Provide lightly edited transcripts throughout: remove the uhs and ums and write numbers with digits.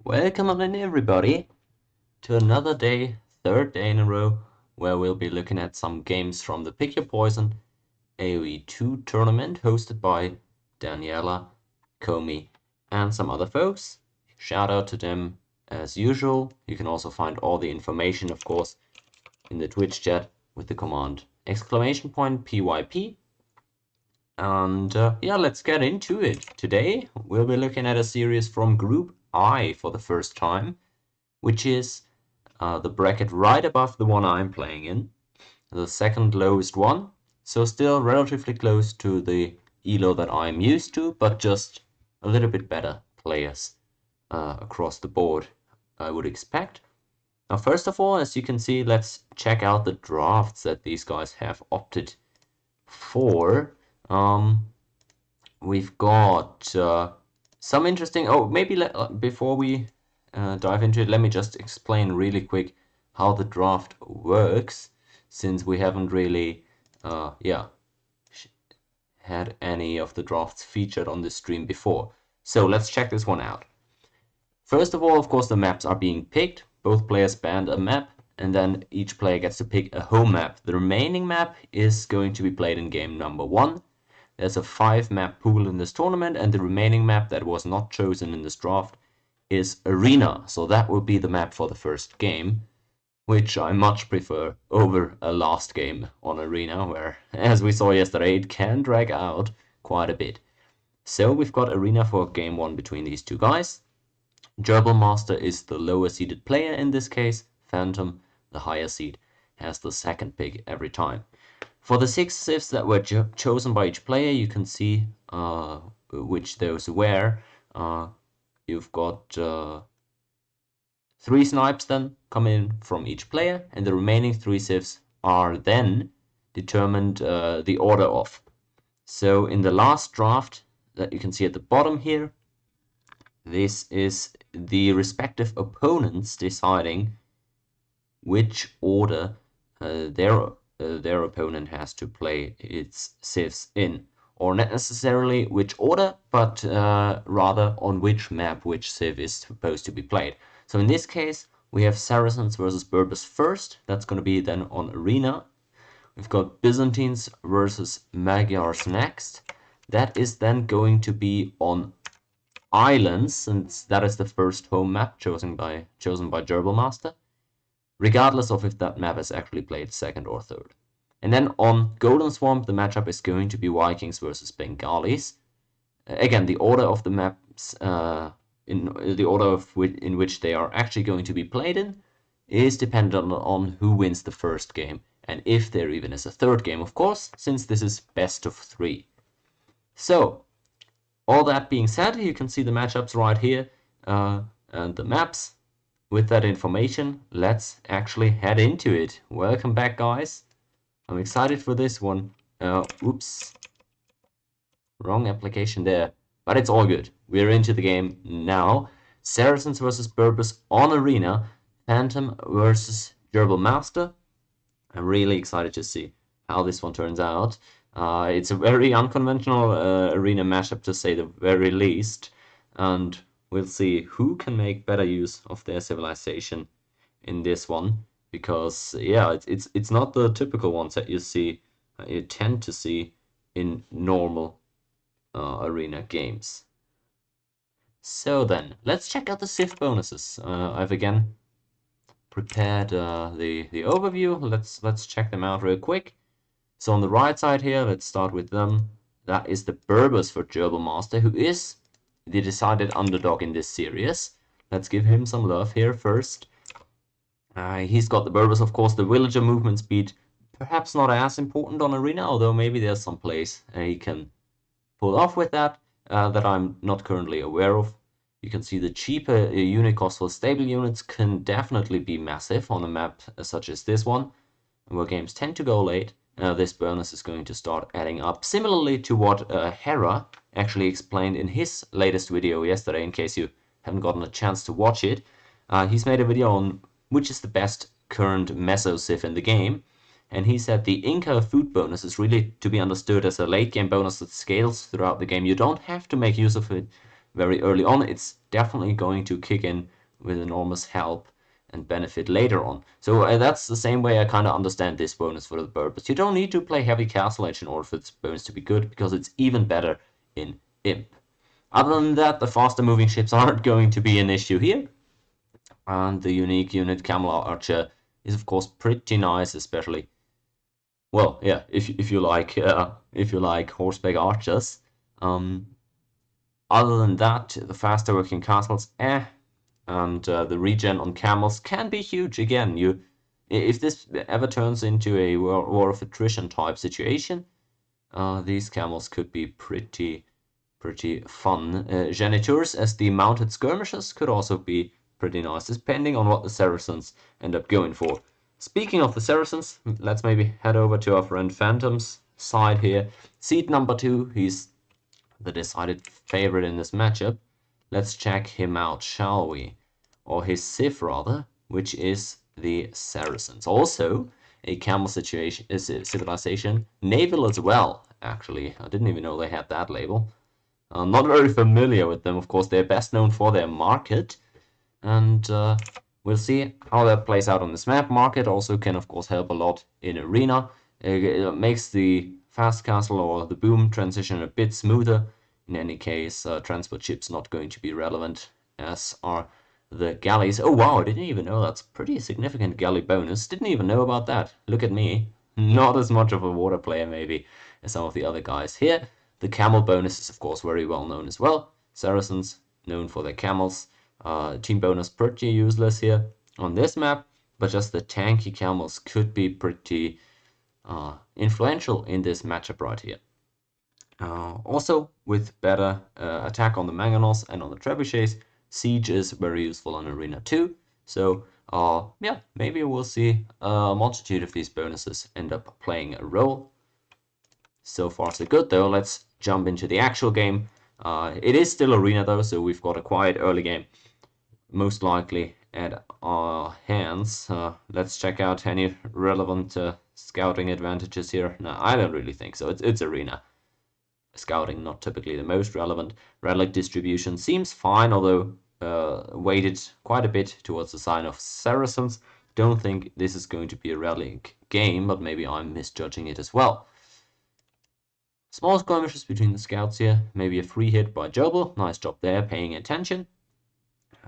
Welcome on in everybody to another day, third day in a row, where we'll be looking at some games from the Pick Your Poison AOE2 tournament hosted by Daniela, Komi, and some other folks. Shout out to them as usual. You can also find all the information, of course, in the Twitch chat with the command !PYP. And yeah, let's get into it. Today we'll be looking at a series from Group I for the first time, which is the bracket right above the one I'm playing in, the second lowest one, so still relatively close to the elo that I'm used to, but just a little bit better players across the board, I would expect. Now, first of all, as you can see, let's check out the drafts that these guys have opted for. We've got some interesting... Oh, maybe before we dive into it, let me just explain really quick how the draft works, since we haven't really had any of the drafts featured on this stream before. So let's check this one out. First of all, of course, the maps are being picked. Both players banned a map, and then each player gets to pick a home map. The remaining map is going to be played in game number 1. There's a 5-map pool in this tournament, and the remaining map that was not chosen in this draft is Arena. So that will be the map for the first game, which I much prefer over a last game on Arena, where, as we saw yesterday, it can drag out quite a bit. So we've got Arena for game 1 between these two guys. GerbilMaster is the lower seeded player in this case. Phantom, the higher seed, has the second pick every time. For the 6 civs that were chosen by each player, you can see which those were. You've got 3 snipes then come in from each player, and the remaining 3 civs are then determined the order of. So in the last draft that you can see at the bottom here, this is the respective opponents deciding which order their opponent has to play its civs in, or not necessarily which order, but rather on which map which civ is supposed to be played. So in this case, we have Saracens versus Berbers first. That's going to be then on Arena. We've got Byzantines versus Magyars next. That is then going to be on Islands, since that is the first home map chosen by GerbilMaster, regardless of if that map is actually played second or third. And then on Golden Swamp, the matchup is going to be Vikings versus Bengalis. Again, the order of the maps, in the order in which they are actually going to be played in, is dependent on who wins the first game, and if there even is a third game, of course, since this is best of 3. So, all that being said, you can see the matchups right here, and the maps. With that information, let's actually head into it. Welcome back, guys. I'm excited for this one. Oops. Wrong application there. But it's all good. We're into the game now. Saracens versus Berbers on Arena. Phantom versus GerbilMaster. I'm really excited to see how this one turns out. It's a very unconventional Arena matchup, to say the very least. And we'll see who can make better use of their civilization in this one, because yeah, it's not the typical ones that you tend to see in normal Arena games. So then, let's check out the civ bonuses. I've again prepared the overview. Let's check them out real quick. So on the right side here, let's start with them. That is the Berbers for GerbilMaster, who is the decided underdog in this series. Let's give him some love here first. He's got the Berbers, of course, the villager movement speed, perhaps not as important on Arena, although maybe there's some plays he can pull off with that I'm not currently aware of. You can see the cheaper unit cost for stable units can definitely be massive on a map such as this one, where games tend to go late. This bonus is going to start adding up, similarly to what Hera actually explained in his latest video yesterday, in case you haven't gotten a chance to watch it. He's made a video on which is the best current meso civ in the game, and he said the Inca food bonus is really to be understood as a late game bonus that scales throughout the game. You don't have to make use of it very early on. It's definitely going to kick in with enormous help and benefit later on. So that's the same way I kind of understand this bonus for the purpose. You don't need to play heavy Castle Age in order for this bonus to be good, because it's even better in Imp. Other than that, the faster moving ships aren't going to be an issue here. And the unique unit Camel Archer is of course pretty nice, especially, well, yeah, if you like horseback archers. Other than that, the faster working castles, and the regen on camels can be huge. Again, if this ever turns into a war of attrition type situation, these camels could be pretty fun. Janitors as the mounted skirmishers could also be pretty nice, depending on what the Saracens end up going for. Speaking of the Saracens, let's maybe head over to our friend Phantom's side here. Seed number 2, he's the decided favorite in this matchup. Let's check him out, shall we? Or his civ rather, which is the Saracens. Also a camel civilization, naval as well, actually. I didn't even know they had that label. I'm not very familiar with them. Of course, they're best known for their market, and we'll see how that plays out on this map. Market also can, of course, help a lot in arena. It makes the fast castle or the boom transition a bit smoother. In any case, transport ships not going to be relevant, as are the galleys. Oh wow, I didn't even know that's pretty significant galley bonus. Didn't even know about that. Look at me. Not as much of a water player maybe as some of the other guys here. The camel bonus is of course very well known as well. Saracens known for their camels. Team bonus pretty useless here on this map, but just the tanky camels could be pretty influential in this matchup right here. Also, with better attack on the mangonels and on the trebuchets, siege is very useful on arena too. So yeah, maybe we'll see a multitude of these bonuses end up playing a role. So far so good though. Let's jump into the actual game. It is still arena though, so we've got a quiet early game most likely at our hands. Let's check out any relevant scouting advantages here. No, I don't really think so. It's arena. Scouting not typically the most relevant. Relic distribution seems fine, although weighted quite a bit towards the side of Saracens. Don't think this is going to be a relic game, but maybe I'm misjudging it as well. Small skirmishes between the scouts here. Maybe a free hit by Gerbil. Nice job there, paying attention.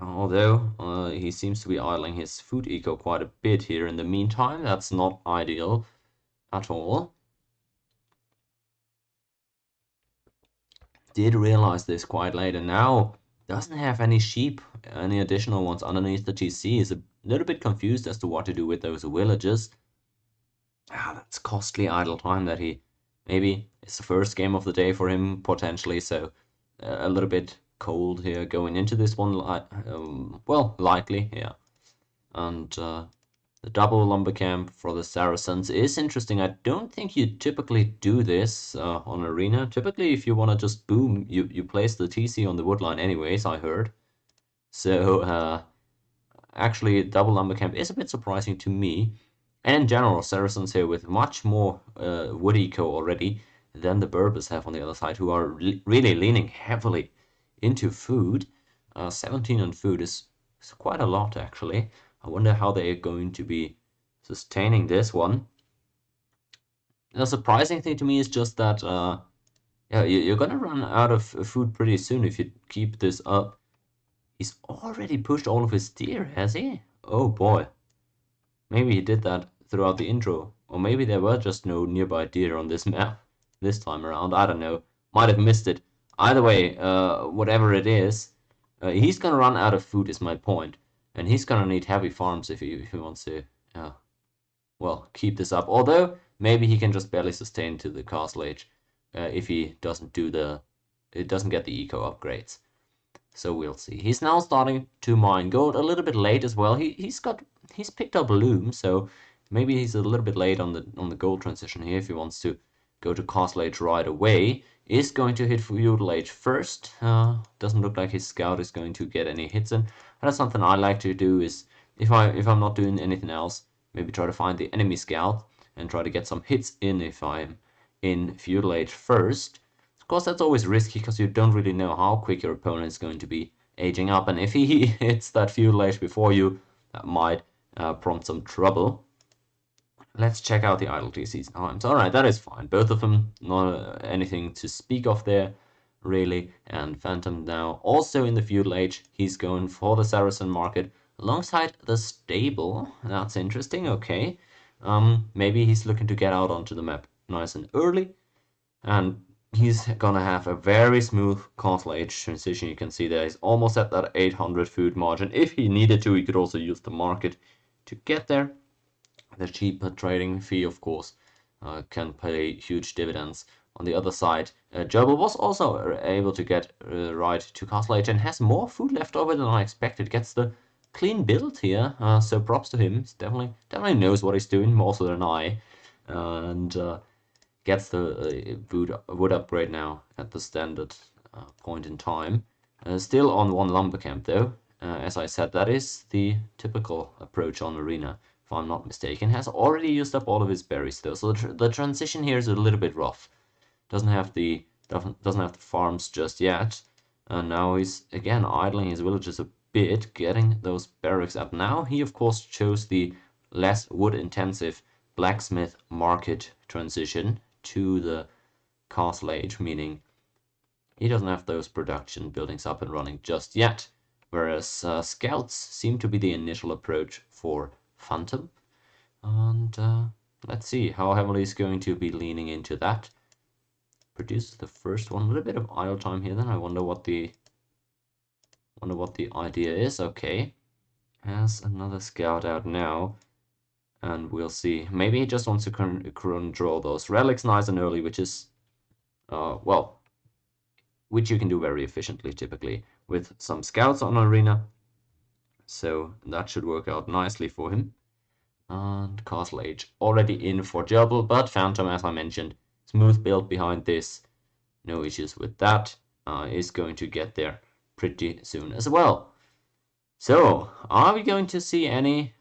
Although he seems to be idling his food eco quite a bit here in the meantime. That's not ideal at all. Did realize this quite late, and now doesn't have any sheep, any additional ones underneath the TC. Is a little bit confused as to what to do with those villages. That's costly idle time that he maybe it's the first game of the day for him potentially, so a little bit cold here going into this one. Well, likely, yeah. And the double lumber camp for the Saracens is interesting. I don't think you typically do this on arena. Typically, if you want to just boom, you place the TC on the woodline anyways, I heard. So actually, double lumber camp is a bit surprising to me. And in general, Saracens here with much more wood eco already than the Berbers have on the other side, who are really leaning heavily into food. 17 on food is quite a lot, actually. I wonder how they are going to be sustaining this one. The surprising thing to me is just that yeah, you're gonna run out of food pretty soon if you keep this up. He's already pushed all of his deer, has he? Oh boy. Maybe he did that throughout the intro. Or maybe there were just no nearby deer on this map this time around. I don't know. Might have missed it. Either way, whatever it is, he's gonna run out of food is my point. And he's gonna need heavy farms if he wants to, well, keep this up. Although, maybe he can just barely sustain to the castle age if he doesn't get the eco upgrades. So we'll see. He's now starting to mine gold a little bit late as well. He's picked up loom, so maybe he's a little bit late on the gold transition here if he wants to go to castle age right away. Is going to hit feudal age first. Doesn't look like his scout is going to get any hits in. That's something I like to do is if I'm not doing anything else, maybe try to find the enemy scout and try to get some hits in if I'm in feudal age first. Of course, that's always risky because you don't really know how quick your opponent is going to be aging up, and if he hits that feudal age before you, that might prompt some trouble. Let's check out the idle TCs times. Alright, that is fine. Both of them, not anything to speak of there, really. And Phantom now also in the feudal age. He's going for the Saracen market alongside the stable. That's interesting, okay. Maybe he's looking to get out onto the map nice and early. And he's gonna have a very smooth castle age transition. You can see there he's almost at that 800 food margin. If he needed to, he could also use the market to get there. The cheaper trading fee, of course, can pay huge dividends. On the other side, Gerbil was also able to get right to castle age and has more food left over than I expected. Gets the clean build here, so props to him. He definitely knows what he's doing, more so than I, and gets the wood upgrade now at the standard point in time. Still on one lumber camp though. As I said, that is the typical approach on Arena, if I'm not mistaken. Has already used up all of his berries though, so the transition here is a little bit rough. Doesn't have the farms just yet, and now he's again idling his villages a bit, getting those barracks up. Now he of course chose the less wood intensive blacksmith market transition to the castle age, meaning he doesn't have those production buildings up and running just yet. Whereas scouts seem to be the initial approach for Phantom. And let's see how heavily he's going to be leaning into that. Produce the first one. A little bit of idle time here then. I wonder what the idea is. Okay. Has another scout out now. And we'll see. Maybe he just wants to control those relics nice and early, which is, well, which you can do very efficiently typically with some scouts on Arena. So that should work out nicely for him. And Castle Age already in for Gerbil, but Phantom, as I mentioned, smooth build behind this. No issues with that. Is going to get there pretty soon as well. So, are we going to see any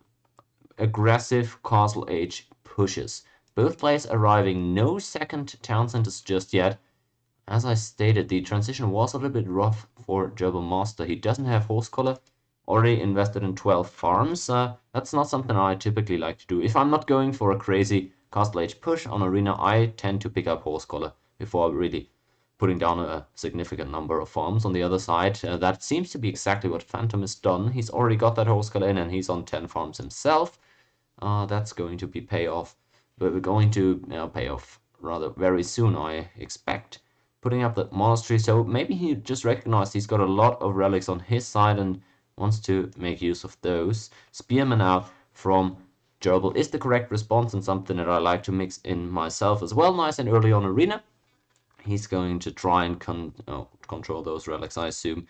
aggressive Castle Age pushes? Both players arriving, no second town centers just yet. As I stated, the transition was a little bit rough for GerbilMaster. He doesn't have horse collar, already invested in 12 farms. That's not something I typically like to do. If I'm not going for a crazy Castle Age push on Arena, I tend to pick up horse collar before really putting down a significant number of farms. On the other side, that seems to be exactly what Phantom has done. He's already got that horse collar in and he's on 10 farms himself. That's going to be payoff, but we're going to pay off rather very soon, I expect. Putting up that monastery, so maybe he just recognized he's got a lot of relics on his side and wants to make use of those. Spearman out from Gerbil is the correct response and something that I like to mix in myself as well. Nice and early on Arena. He's going to try and control those relics, I assume,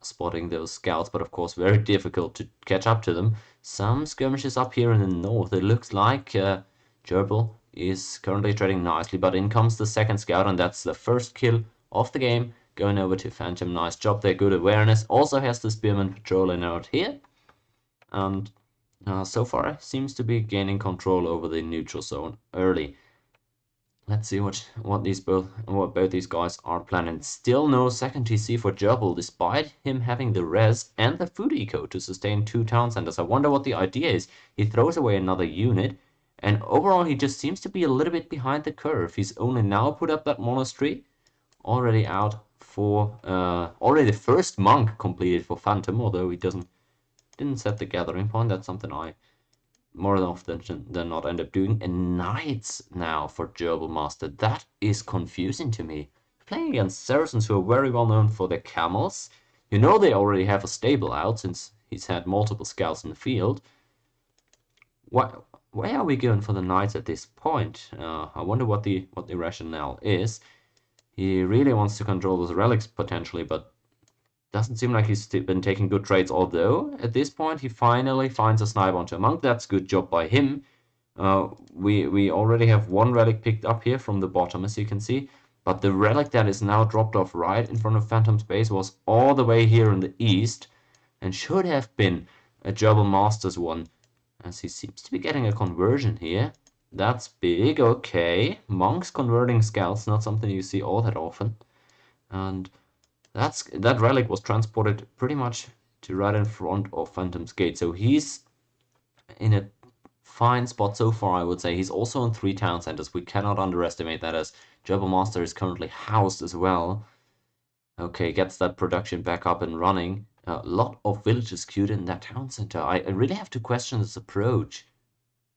spotting those scouts, but of course very difficult to catch up to them. Some skirmishes up here in the north. It looks like Gerbil is currently trading nicely, but in comes the second scout, and that's the first kill of the game, going over to Phantom. Nice job there, good awareness. Also has the Spearman patrolling out here, and so far seems to be gaining control over the neutral zone early. Let's see what both these guys are planning. Still no second TC for Gerbil, despite him having the res and the food eco to sustain 2 town centers. I wonder what the idea is. He throws away another unit, and overall he just seems to be a little bit behind the curve. He's only now put up that monastery, already out for already the first monk completed for Phantom, although he didn't set the gathering point. That's something I more often than not end up doing. And knights now for GerbilMaster. That is confusing to me. Playing against Saracens, who are very well known for their camels. You know they already have a stable out since he's had multiple scouts in the field. Why are we going for the knights at this point? I wonder what the rationale is. He really wants to control those relics potentially, but doesn't seem like he's been taking good trades, although at this point he finally finds a snipe onto a monk. That's good job by him. We already have one relic picked up here from the bottom, as you can see, but the relic that is now dropped off right in front of Phantom's base was all the way here in the east and should have been a GerbilMaster's one, as he seems to be getting a conversion here. That's big. Okay, monks converting scouts, not something you see all that often. And that relic was transported pretty much to right in front of Phantom's gate, so he's in a fine spot so far, I would say. He's also on 3 town centers. We cannot underestimate that, as GerbilMaster is currently housed as well. Okay, gets that production back up and running. A lot of villages queued in that town center. I really have to question this approach.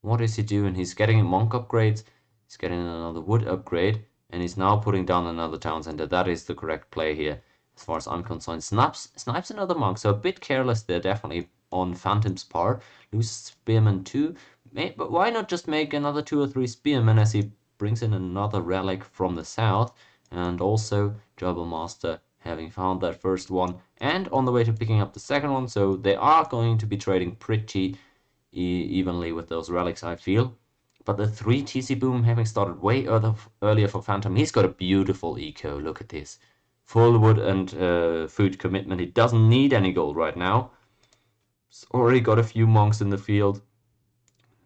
What is he doing? He's getting monk upgrades, he's getting another wood upgrade, and he's now putting down another town center. That is the correct play here, as far as I'm concerned. Snipes another monk, so a bit careless there, definitely, on Phantom's part. Loses Spearman too. But why not just make another 2 or 3 Spearmen as he brings in another relic from the south, and also GerbilMaster having found that first one and on the way to picking up the second one, so they are going to be trading pretty evenly with those relics, I feel. But the 3 TC boom having started way earlier for Phantom, he's got a beautiful eco. Look at this. Full wood and food commitment. He doesn't need any gold right now. He's already got a few monks in the field.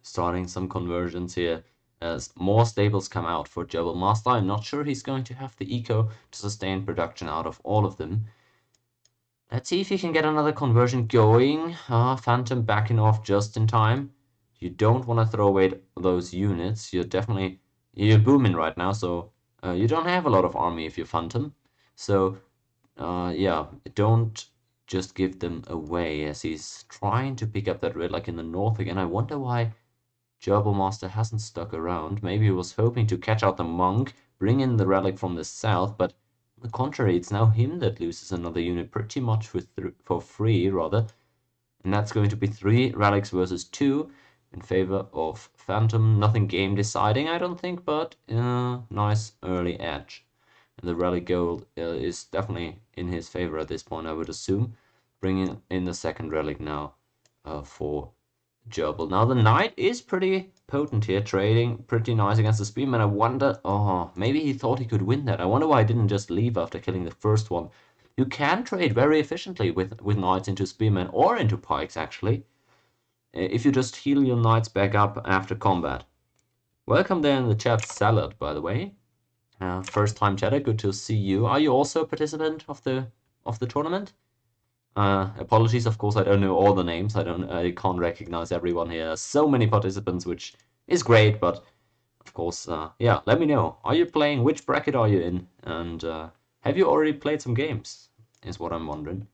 Starting some conversions here as more stables come out for GerbilMaster. I'm not sure he's going to have the eco to sustain production out of all of them. Let's see if he can get another conversion going. Phantom backing off just in time. You don't want to throw away those units. You're booming right now, so you don't have a lot of army if you're Phantom. So yeah, don't just give them away, as he's trying to pick up that red like in the north again. I wonder why GerbilMaster hasn't stuck around. Maybe he was hoping to catch out the monk, bring in the relic from the south, but on the contrary, it's now him that loses another unit pretty much for free, rather. And that's going to be 3 relics versus 2 in favor of Phantom. Nothing game deciding, I don't think, but nice early edge. And the relic gold is definitely in his favor at this point, I would assume. Bringing in the second relic now for Gerbil. Now the knight is pretty potent here, trading pretty nice against the spearman. I wonder, maybe he thought he could win that. I wonder why he didn't just leave after killing the first one. You can trade very efficiently with knights into spearmen or into pikes, actually, if you just heal your knights back up after combat. Welcome there in the chat, Salad, by the way. First time chatter, good to see you. Are you also a participant of the tournament? Apologies, of course, I don't know all the names. I can't recognize everyone here. So many participants, which is great, but of course, yeah, let me know. Are you playing? Which bracket are you in? And have you already played some games? Is what I'm wondering.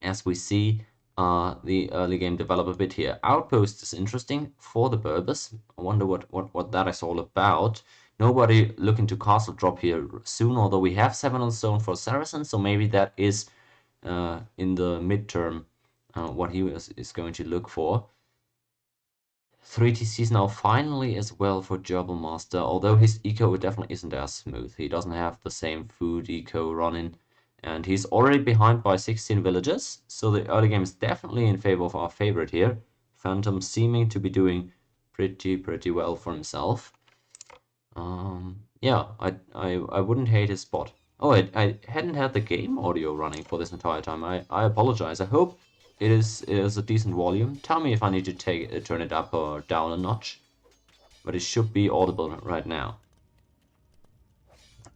As we see the early game develop a bit here. Outpost is interesting for the Berbers. I wonder what that is all about. Nobody looking to castle drop here soon, although we have 7 on stone for Saracen, so maybe that is in the midterm what he is going to look for. 3 TCs now finally as well for GerbilMaster, although his eco definitely isn't as smooth. He doesn't have the same food eco running, and he's already behind by 16 villages, so the early game is definitely in favor of our favorite here. Phantom seeming to be doing pretty well for himself. Yeah, I wouldn't hate his spot. Oh, I hadn't had the game audio running for this entire time. I apologize. I hope it is a decent volume. Tell me if I need to turn it up or down a notch. But it should be audible right now.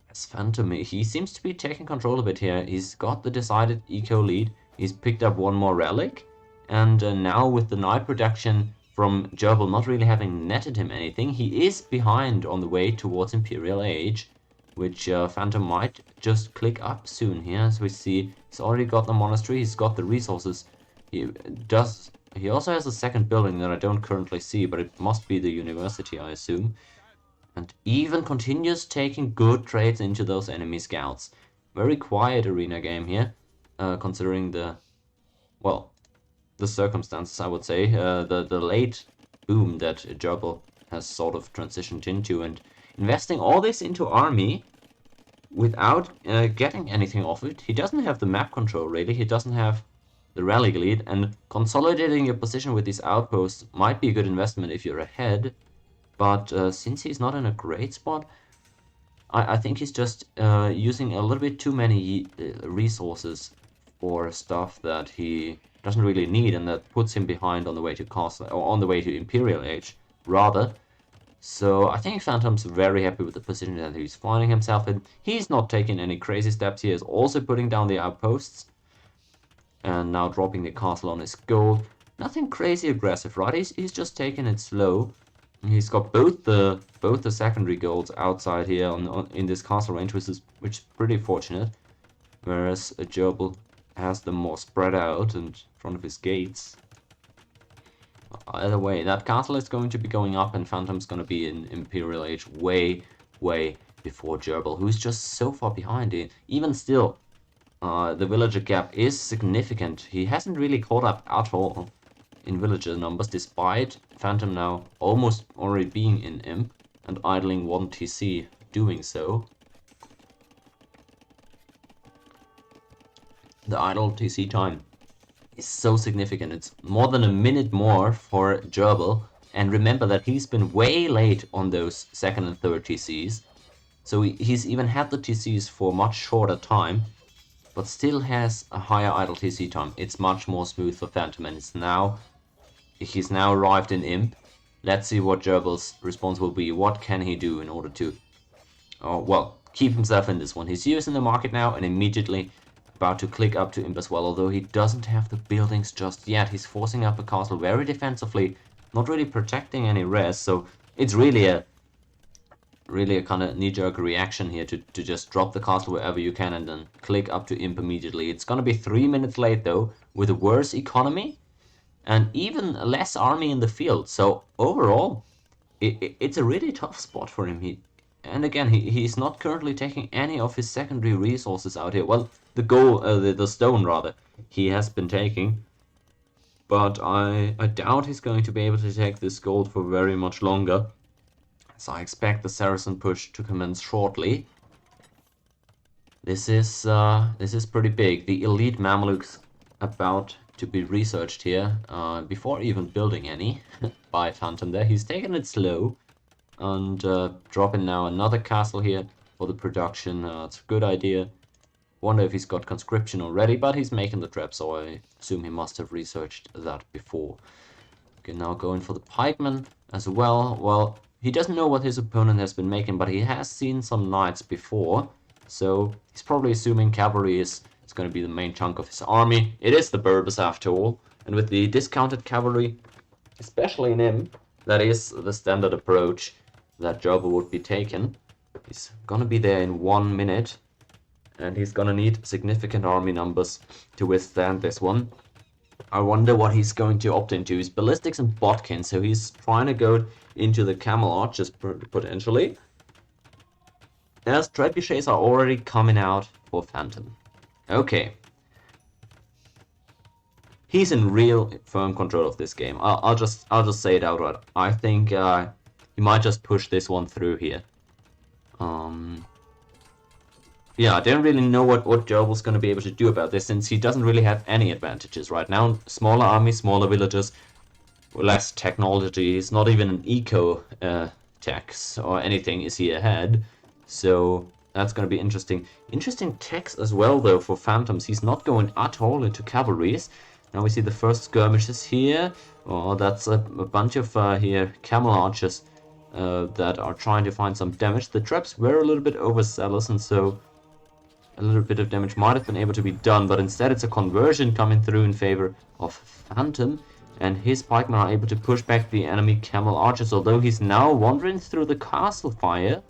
As Phantom, he seems to be taking control a bit here. He's got the decided eco lead. He's picked up 1 more relic. And now with the knight production from Gerbil not really having netted him anything, he is behind on the way towards Imperial Age, which Phantom might just click up soon here. As we see, he's already got the monastery, he's got the resources. He also has a second building that I don't currently see, but it must be the university, I assume. And even continues taking good trades into those enemy scouts. Very quiet arena game here, considering the circumstances, I would say. The late boom that Gerbil has sort of transitioned into, and investing all this into army without getting anything off it. He doesn't have the map control, really. He doesn't have the rally lead, and consolidating your position with these outposts might be a good investment if you're ahead. But since he's not in a great spot, I think he's just using a little bit too many resources for stuff that he doesn't really need, and that puts him behind on the way to Castle, or on the way to Imperial Age, rather. So I think Phantom's very happy with the position that he's finding himself in. He's not taking any crazy steps. He is also putting down the outposts. And now dropping the castle on his gold. Nothing crazy aggressive, right? He's just taking it slow. He's got both the secondary golds outside here in this castle range, which is pretty fortunate. Whereas a Gerbil has them more spread out in front of his gates. Either way, that castle is going to be going up, and Phantom's going to be in Imperial Age way before Gerbil, who's just so far behind it. Even still, the villager gap is significant. He hasn't really caught up at all in villager numbers, despite Phantom now almost already being in Imp and idling 1 TC doing so. The idle TC time is so significant. It's more than a minute more for Gerbil, and remember that he's been way late on those second and third TCs, so he's even had the TCs for much shorter time, but still has a higher idle TC time. It's much more smooth for Phantom, and he's now arrived in Imp. Let's see what Gerbil's response will be. What can he do in order to, well, keep himself in this one? He's using the market now and immediately about to click up to Imp as well, although he doesn't have the buildings just yet. He's forcing up a castle very defensively, not really protecting any res, so it's really a kind of knee-jerk reaction here to just drop the castle wherever you can and then click up to Imp immediately. It's gonna be 3 minutes late though, with a worse economy and even less army in the field, so overall it's a really tough spot for him. And again, he's not currently taking any of his secondary resources out here. Well, the stone rather, he has been taking. But I doubt he's going to be able to take this gold for very much longer. So I expect the Saracen push to commence shortly. This is pretty big. The elite Mamelukes about to be researched here before even building any by Phantom there. He's taking it slow. And dropping now another castle here for the production. It's a good idea. Wonder if he's got conscription already, but he's making the trap, so I assume he must have researched that before. Okay, now going for the pikeman as well. Well, he doesn't know what his opponent has been making, but he has seen some knights before, so he's probably assuming cavalry is going to be the main chunk of his army. It is the Berbers after all, and with the discounted cavalry, especially in Imp, that is the standard approach that Gerbil would be taken. He's gonna be there in 1 minute, and he's gonna need significant army numbers to withstand this one. I wonder what he's going to opt into. His ballistics and bodkin, so he's trying to go into the camel archers potentially, as trebuchets are already coming out for Phantom. Okay. He's in real firm control of this game. I'll just say it outright. I think he might just push this one through here. Yeah, I don't really know what Gerbil's going to be able to do about this, since he doesn't really have any advantages right now. Smaller army, smaller villages, less technology. He's not even an eco tax or anything is he ahead. So that's going to be interesting. Interesting techs as well, though, for Phantoms. He's not going at all into cavalries. Now we see the first skirmishes here. Oh, that's a bunch of here camel archers that are trying to find some damage. The traps were a little bit overzealous, and so a little bit of damage might have been able to be done, but instead it's a conversion coming through in favor of Phantom, and his pikemen are able to push back the enemy camel archers, although he's now wandering through the castle fire.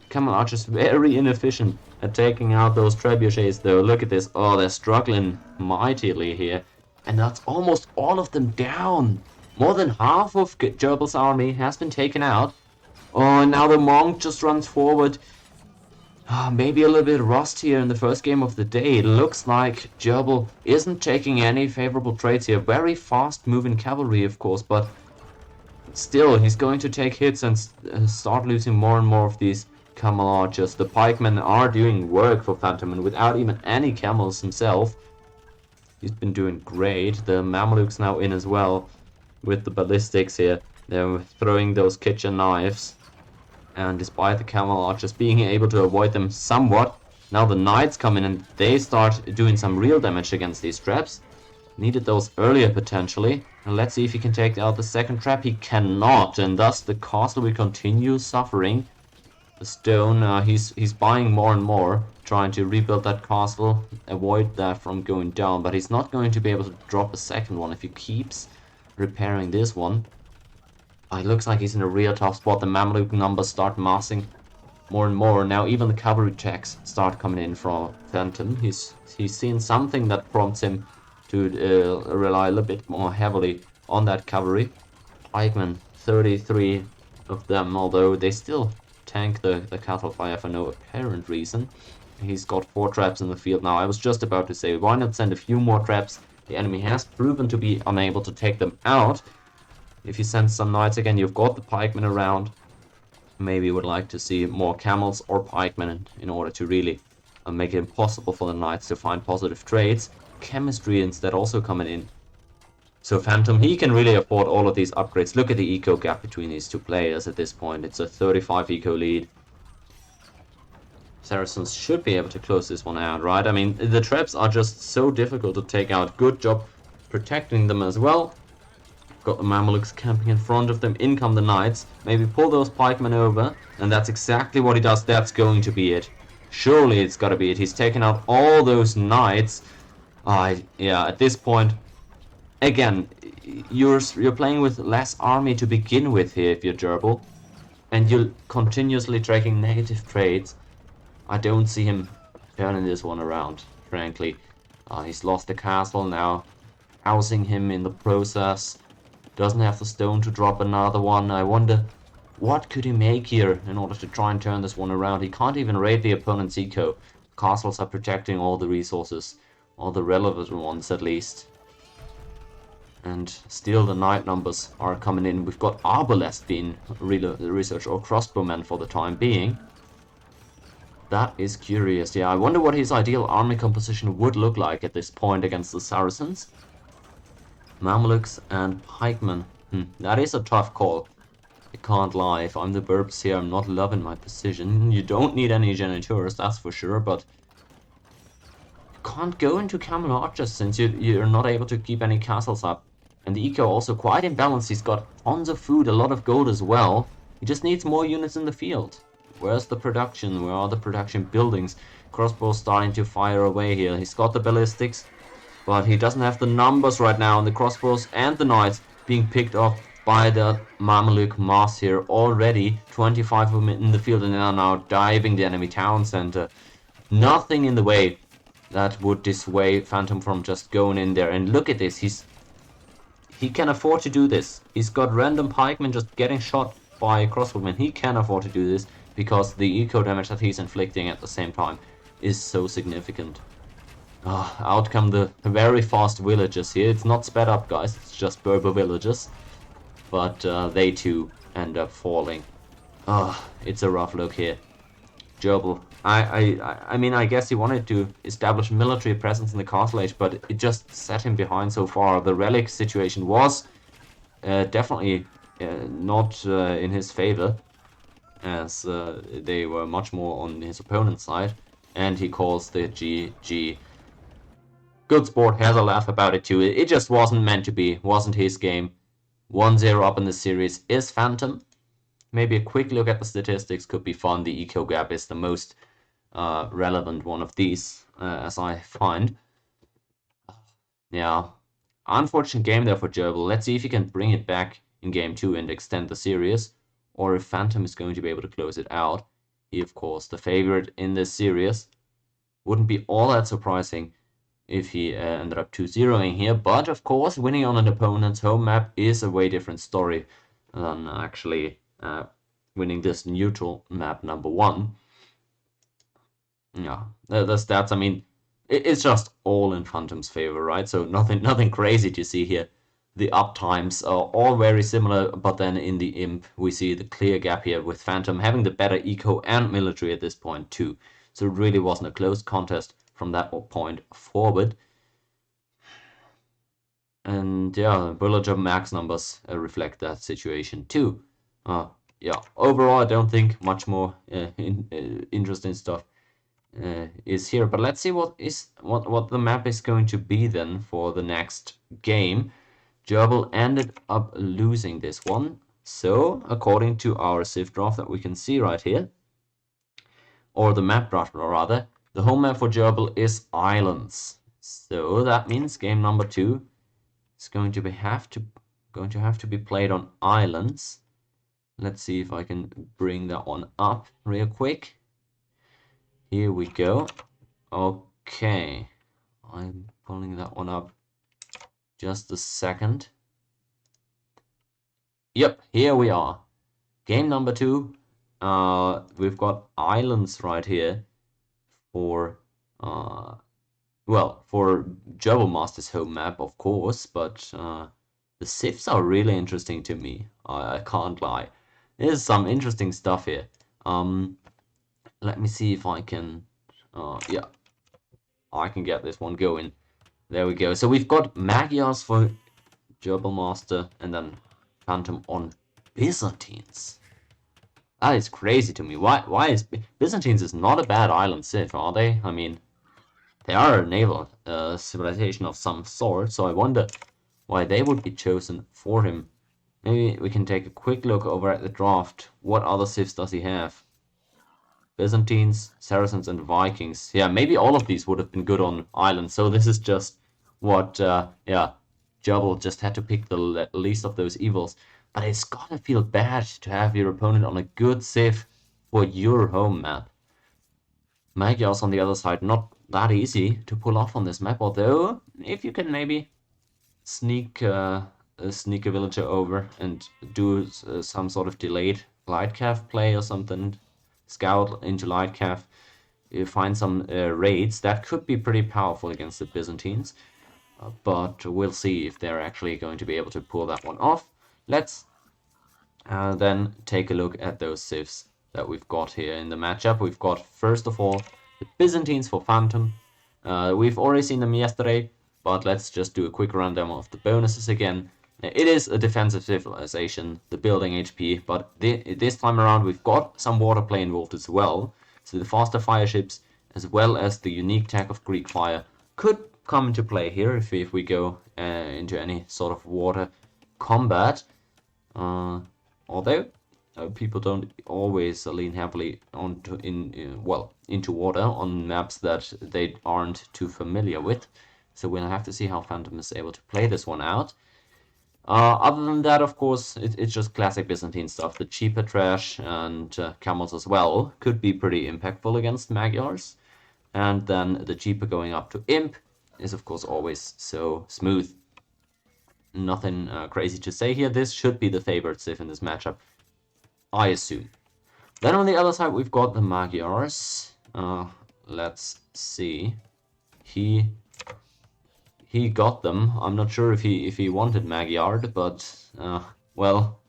Camel archers very inefficient at taking out those trebuchets, though. Look at this. Oh, they're struggling mightily here. And that's almost all of them down. More than half of Gerbil's army has been taken out. Oh, and now the monk just runs forward. Maybe a little bit of rust here in the first game of the day. It looks like Gerbil isn't taking any favorable trades here. Very fast moving cavalry, of course, but still he's going to take hits and start losing more and more of these camel archers. The pikemen are doing work for Phantom, and without even any camels himself, he's been doing great. The Mamelukes now in as well with the ballistics here. They're throwing those kitchen knives. And despite the camel archers being able to avoid them somewhat, now the knights come in and they start doing some real damage against these traps. Needed those earlier potentially. And let's see if he can take out the second trap. He cannot, and thus the castle will continue suffering. The stone, he's buying more and more, trying to rebuild that castle, avoid that from going down, but he's not going to be able to drop a second one if he keeps repairing this one. It looks like he's in a real tough spot. The Mamluk numbers start massing more and more. Now even the cavalry checks start coming in from Phantom. He's seen something that prompts him to rely a little bit more heavily on that cavalry. Pikemen, 33 of them, although they still tank the cattle fire for no apparent reason. He's got 4 traps in the field now. I was just about to say, why not send a few more traps? The enemy has proven to be unable to take them out. If you send some knights again, you've got the pikemen around. Maybe you would like to see more camels or pikemen in order to really make it impossible for the knights to find positive trades. Chemistry instead also coming in. So Phantom, he can really afford all of these upgrades. Look at the eco gap between these two players at this point. It's a 35 eco lead. Saracens should be able to close this one out, right? I mean, the traps are just so difficult to take out. Good job protecting them as well. Got the Mamelukes camping in front of them. In come the knights. Maybe pull those pikemen over. And that's exactly what he does. That's going to be it. Surely it's gotta be it. He's taken out all those knights. Yeah, at this point, again, you're playing with less army to begin with here if you're Gerbil. And you're continuously tracking negative trades. I don't see him turning this one around, frankly. He's lost the castle now. Housing him in the process. Doesn't have the stone to drop another one. I wonder what could he make here in order to try and turn this one around. He can't even raid the opponent's eco. Castles are protecting all the resources, all the relevant ones at least. And still the knight numbers are coming in. We've got Arbalest being research or crossbowmen for the time being. That is curious. Yeah, I wonder what his ideal army composition would look like at this point against the Saracens. Mamluks and pikemen. That is a tough call. I can't lie. If I'm the Burbs here, I'm not loving my position. You don't need any Geniteurs, that's for sure, but you can't go into Camel Archers since you're not able to keep any castles up. And the eco also quite imbalanced. He's got tons of food, a lot of gold as well. He just needs more units in the field. Where's the production? Where are the production buildings? Crossbows starting to fire away here. He's got the ballistics, but he doesn't have the numbers right now. And the crossbows and the knights being picked off by the Mameluke mass here already. 25 of them in the field, and they are now diving the enemy town center. Nothing in the way that would dissuade Phantom from just going in there. And look at this. He can afford to do this. He's got random pikemen just getting shot by crossbowmen. He can afford to do this because the eco damage that he's inflicting at the same time is so significant. Out come the very fast villagers here. It's not sped up, guys. It's just Berber villagers. But they too end up falling. It's a rough look here. Gerbil. I mean, I guess he wanted to establish military presence in the castle age, but it just set him behind so far. The relic situation was definitely not in his favor, as they were much more on his opponent's side, and he calls the GG. Good sport, has a laugh about it too. It just wasn't meant to be, wasn't his game. 1-0 up in the series is Phantom. Maybe a quick look at the statistics could be fun. The eco gap is the most relevant one of these, as I find. Yeah, unfortunate game there for Gerbil. Let's see if he can bring it back in game 2 and extend the series, or if Phantom is going to be able to close it out. He, of course, the favorite in this series. Wouldn't be all that surprising if he ended up 2-0ing here, but of course, winning on an opponent's home map is a way different story than actually winning this neutral map number 1. Yeah, the stats, I mean, it's just all in Phantom's favor, right? So nothing crazy to see here. The uptimes are all very similar, but then in the Imp, we see the clear gap here with Phantom having the better eco and military at this point too. So it really wasn't a close contest from that point forward. And yeah, villager max numbers reflect that situation too. Yeah, overall I don't think much more interesting stuff is here. But let's see what the map is going to be then for the next game. Gerbil ended up losing this one. So, according to our Civ draft that we can see right here, or the map draft rather, the home map for Gerbil is Islands. So that means game number 2 is going to have to be played on Islands. Let's see if I can bring that one up real quick. Here we go. Okay, I'm pulling that one up. Just a second. Yep, here we are. Game number 2. We've got Islands right here for well, for GerbilMaster's home map, of course, but the Civs are really interesting to me. I can't lie. There's some interesting stuff here. Let me see if I can. Yeah, I can get this one going. There we go. So we've got Magyars for GerbilMaster and then Phantom on Byzantines. That is crazy to me. Why is Byzantines is not a bad island civ, are they? I mean, they are a naval civilization of some sort, so I wonder why they would be chosen for him. Maybe we can take a quick look over at the draft. What other civs does he have? Byzantines, Saracens, and Vikings. Yeah, maybe all of these would have been good on islands. So this is just what, yeah, Gerbil just had to pick the least of those evils. But it's gotta feel bad to have your opponent on a good civ for your home map. Magyars on the other side, not that easy to pull off on this map. Although, if you can maybe sneak a villager over and do some sort of delayed light cav play or something, scout into light cav, you find some raids, that could be pretty powerful against the Byzantines. But we'll see if they're actually going to be able to pull that one off. Let's then take a look at those civs that we've got here in the matchup. We've got, first of all, the Byzantines for Phantom. We've already seen them yesterday, but let's just do a quick rundown of the bonuses again. It is a defensive civilization, the building HP, but this time around we've got some water play involved as well. So the faster fire ships, as well as the unique tech of Greek fire, could come into play here if we go into any sort of water combat. Although people don't always lean heavily into water on maps that they aren't too familiar with. So we'll have to see how Phantom is able to play this one out. Other than that, of course, it's just classic Byzantine stuff. The cheaper trash and camels as well could be pretty impactful against Magyars. And then the cheaper going up to Imp is, of course, always so smooth. Nothing crazy to say here. This should be the favorite civ in this matchup, I assume. Then on the other side, we've got the Magyars. Let's see. He got them. I'm not sure if he wanted Magyard, but well,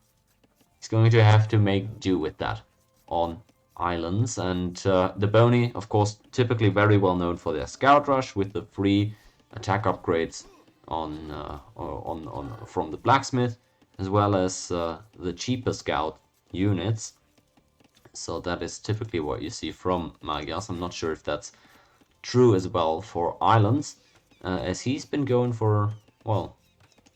he's going to have to make do with that on islands. And the Bo3, of course, typically very well known for their scout rush with the free attack upgrades from the blacksmith, as well as the cheaper scout units. So that is typically what you see from Magyars. I'm not sure if that's true as well for islands, as he's been going for, well,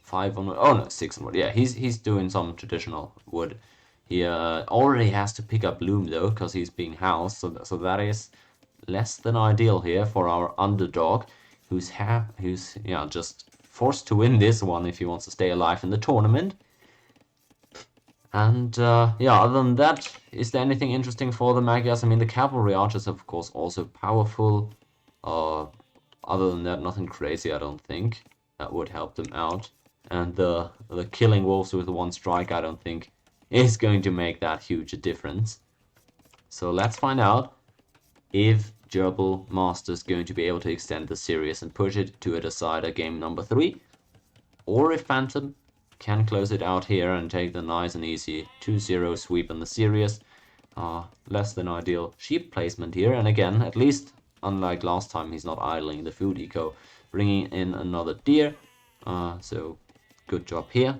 5 on, oh no, 6 on wood. Yeah, he's doing some traditional wood. He already has to pick up loom though, because he's being housed. So that is less than ideal here for our underdog, who's yeah, just forced to win this one if he wants to stay alive in the tournament. And yeah, other than that, is there anything interesting for the Magyars? I mean, the cavalry archers, of course, also powerful. Other than that, nothing crazy, I don't think. That would help them out. And the killing wolves with one strike, I don't think, is going to make that huge a difference. So let's find out if GerbilMaster is going to be able to extend the series and push it to a decider game number 3, or if Phantom can close it out here and take the nice and easy 2-0 sweep in the series. Less than ideal sheep placement here, and again, at least unlike last time, he's not idling the food eco, bringing in another deer. So good job here.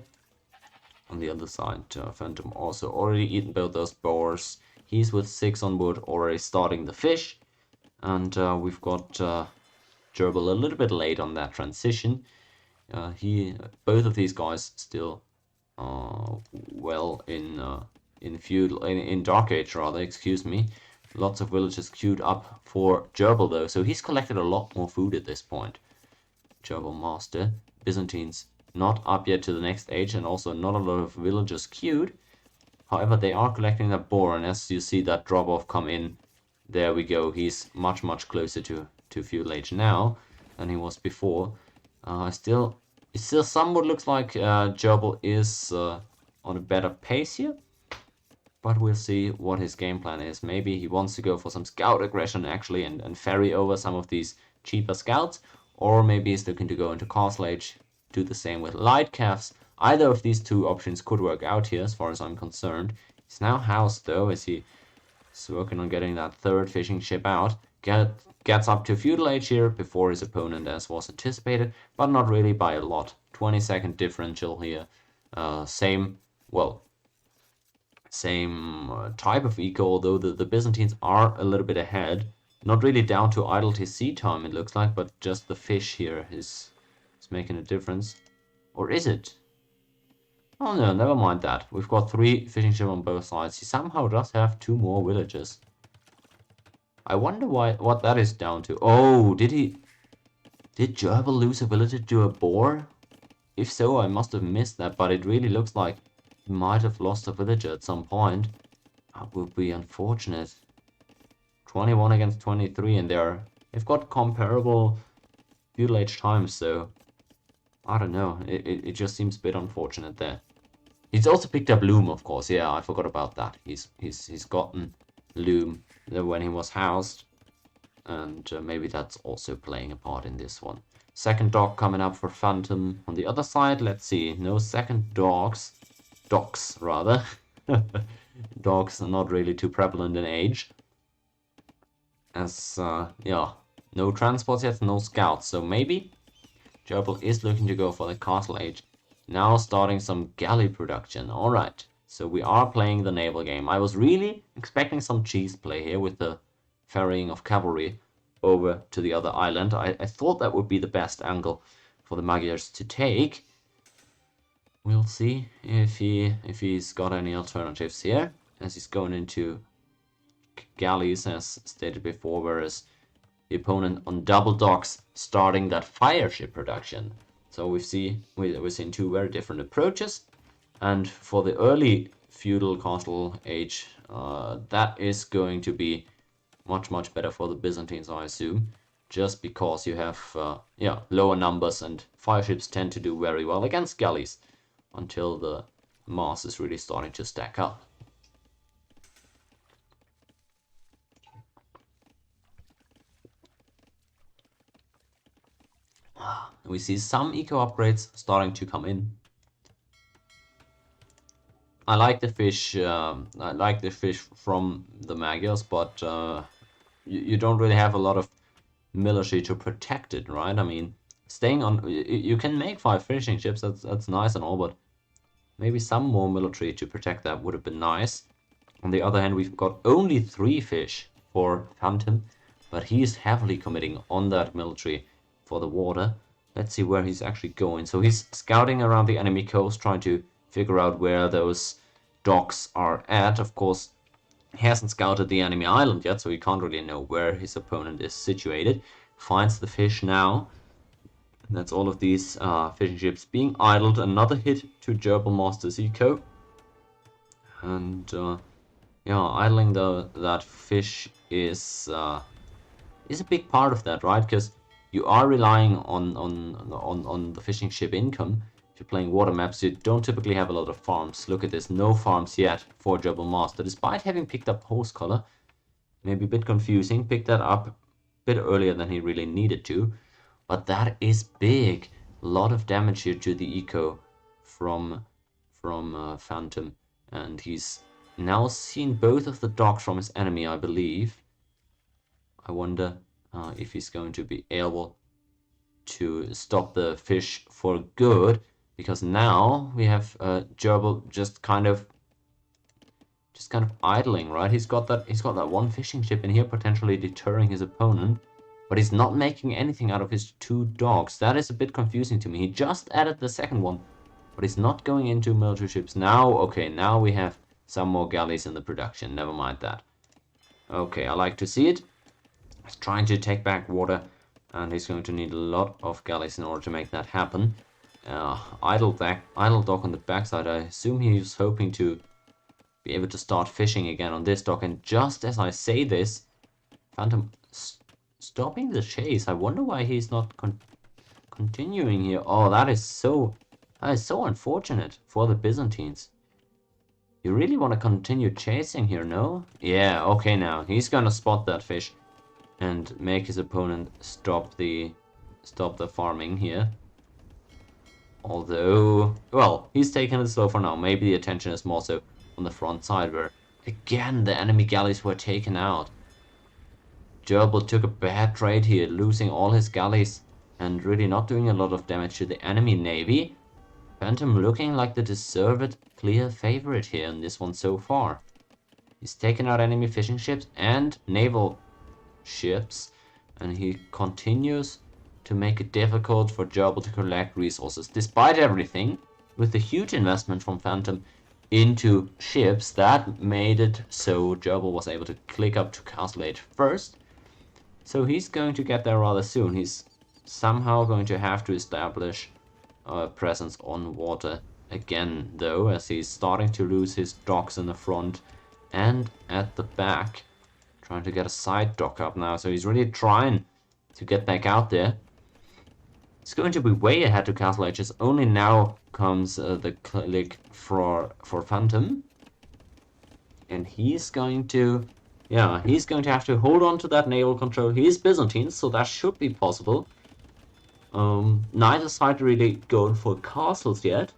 On the other side, Phantom also already eaten both those boars. He's with 6 on wood, already starting the fish. And we've got Gerbil a little bit late on that transition. Both of these guys still well in feudal in Dark Age rather, excuse me. Lots of villages queued up for Gerbil though, so he's collected a lot more food at this point. GerbilMaster. Byzantines not up yet to the next age, and also not a lot of villagers queued. However, they are collecting that boar, and as you see that drop off come in, there we go. He's much closer to feudal age now than he was before. It still somewhat looks like Gerbil is on a better pace here, but we'll see what his game plan is. Maybe he wants to go for some scout aggression actually and ferry over some of these cheaper scouts, or maybe he's looking to go into Castle Age, do the same with light calves. Either of these two options could work out here as far as I'm concerned. He's now housed though, as he is working on getting that third fishing ship out. Gets up to feudal age here before his opponent, as was anticipated, but not really by a lot. 20-second differential here. Same type of eco, although the Byzantines are a little bit ahead. Not really down to idle TC time, it looks like, but just the fish here is making a difference. Or is it? Oh no, never mind that. We've got 3 fishing ships on both sides. He somehow does have 2 more villages. I wonder what that is down to. Oh, did Gerbil lose a villager to a boar? If so, I must have missed that, but it really looks like he might have lost a villager at some point. That would be unfortunate. 21 against 23, and they've got comparable feudal age times, so I don't know. It just seems a bit unfortunate there. He's also picked up Loom, of course. Yeah, I forgot about that. He's gotten Loom when he was housed, and maybe that's also playing a part in this one. Second dog coming up for Phantom on the other side. Let's see. No second docks rather. Dogs are not really too prevalent in age. As yeah, no transports yet, no scouts. So maybe Gerbil is looking to go for the Castle Age. Now starting some galley production. Alright, so we are playing the naval game. I was really expecting some cheese play here with the ferrying of cavalry over to the other island. I thought that would be the best angle for the Magyars to take. We'll see if he's got any alternatives here, as he's going into galleys as stated before, whereas the opponent on double docks starting that fire ship production. So we've seen 2 very different approaches, and for the early feudal Castle Age, that is going to be much better for the Byzantines, I assume, just because you have lower numbers, and fire ships tend to do very well against galleys until the mass is really starting to stack up. We see some eco upgrades starting to come in. I like the fish. I like the fish from the Magyars, but you don't really have a lot of military to protect it, right? I mean, staying on, you can make 5 fishing ships. That's nice and all, but maybe some more military to protect that would have been nice. On the other hand, we've got only 3 fish for Phantom, but he's heavily committing on that military for the water. Let's see where he's actually going. So he's scouting around the enemy coast, trying to figure out where those docks are at. Of course, he hasn't scouted the enemy island yet, so he can't really know where his opponent is situated. Finds the fish now. That's all of these fishing ships being idled. Another hit to GerbilMaster's eco. And yeah, idling that fish is a big part of that, right? Because you are relying on the fishing ship income. If you're playing water maps, you don't typically have a lot of farms. Look at this, no farms yet for GerbilMaster, despite having picked up Host Color. Maybe a bit confusing, picked that up a bit earlier than he really needed to. But that is big. A lot of damage here to the eco from Phantom. And he's now seen both of the docks from his enemy, I believe. I wonder if he's going to be able to stop the fish for good, because now we have Gerbil just kind of just kind of idling, right? He's got that one fishing ship in here potentially deterring his opponent, but he's not making anything out of his 2 docks. That is a bit confusing to me. He just added the second one, but he's not going into military ships now. Okay, now we have some more galleys in the production. Never mind that. Okay, I like to see it. He's trying to take back water, and he's going to need a lot of galleys in order to make that happen. Idle dock on the backside. I assume he's hoping to be able to start fishing again on this dock. And just as I say this, Phantom stopping the chase. I wonder why he's not continuing here. Oh, that is so unfortunate for the Byzantines. You really want to continue chasing here, no? Yeah, okay, now he's gonna spot that fish and make his opponent stop the farming here. Although, well, he's taking it slow for now. Maybe the attention is more so on the front side, where again the enemy galleys were taken out. Gerbil took a bad trade here, losing all his galleys and really not doing a lot of damage to the enemy navy. Phantom looking like the deserved clear favorite here in this one so far. He's taken out enemy fishing ships and naval ships, and he continues to make it difficult for Gerbil to collect resources. Despite everything, with the huge investment from Phantom into ships, that made it so Gerbil was able to click up to Castle Age first. So he's going to get there rather soon. He's somehow going to have to establish a presence on water again, though, as he's starting to lose his docks in the front and at the back. Trying to get a side dock up now, so he's really trying to get back out there. He's going to be way ahead to Castle Ages. Only now comes the click for Phantom. And he's going to... yeah, he's going to have to hold on to that naval control. He is Byzantine, so that should be possible. Neither side really going for castles yet.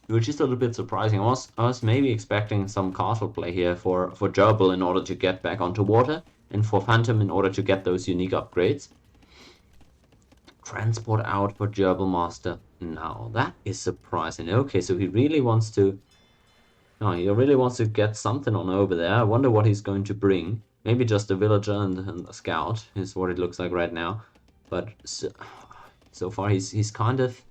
Which is a little bit surprising. I was maybe expecting some castle play here for Gerbil in order to get back onto water, and for Phantom in order to get those unique upgrades. Transport out for GerbilMaster. Now, that is surprising. Okay, so he really wants to... no, he really wants to get something on over there. I wonder what he's going to bring. Maybe just a villager and a scout is what it looks like right now. But so far he's kind of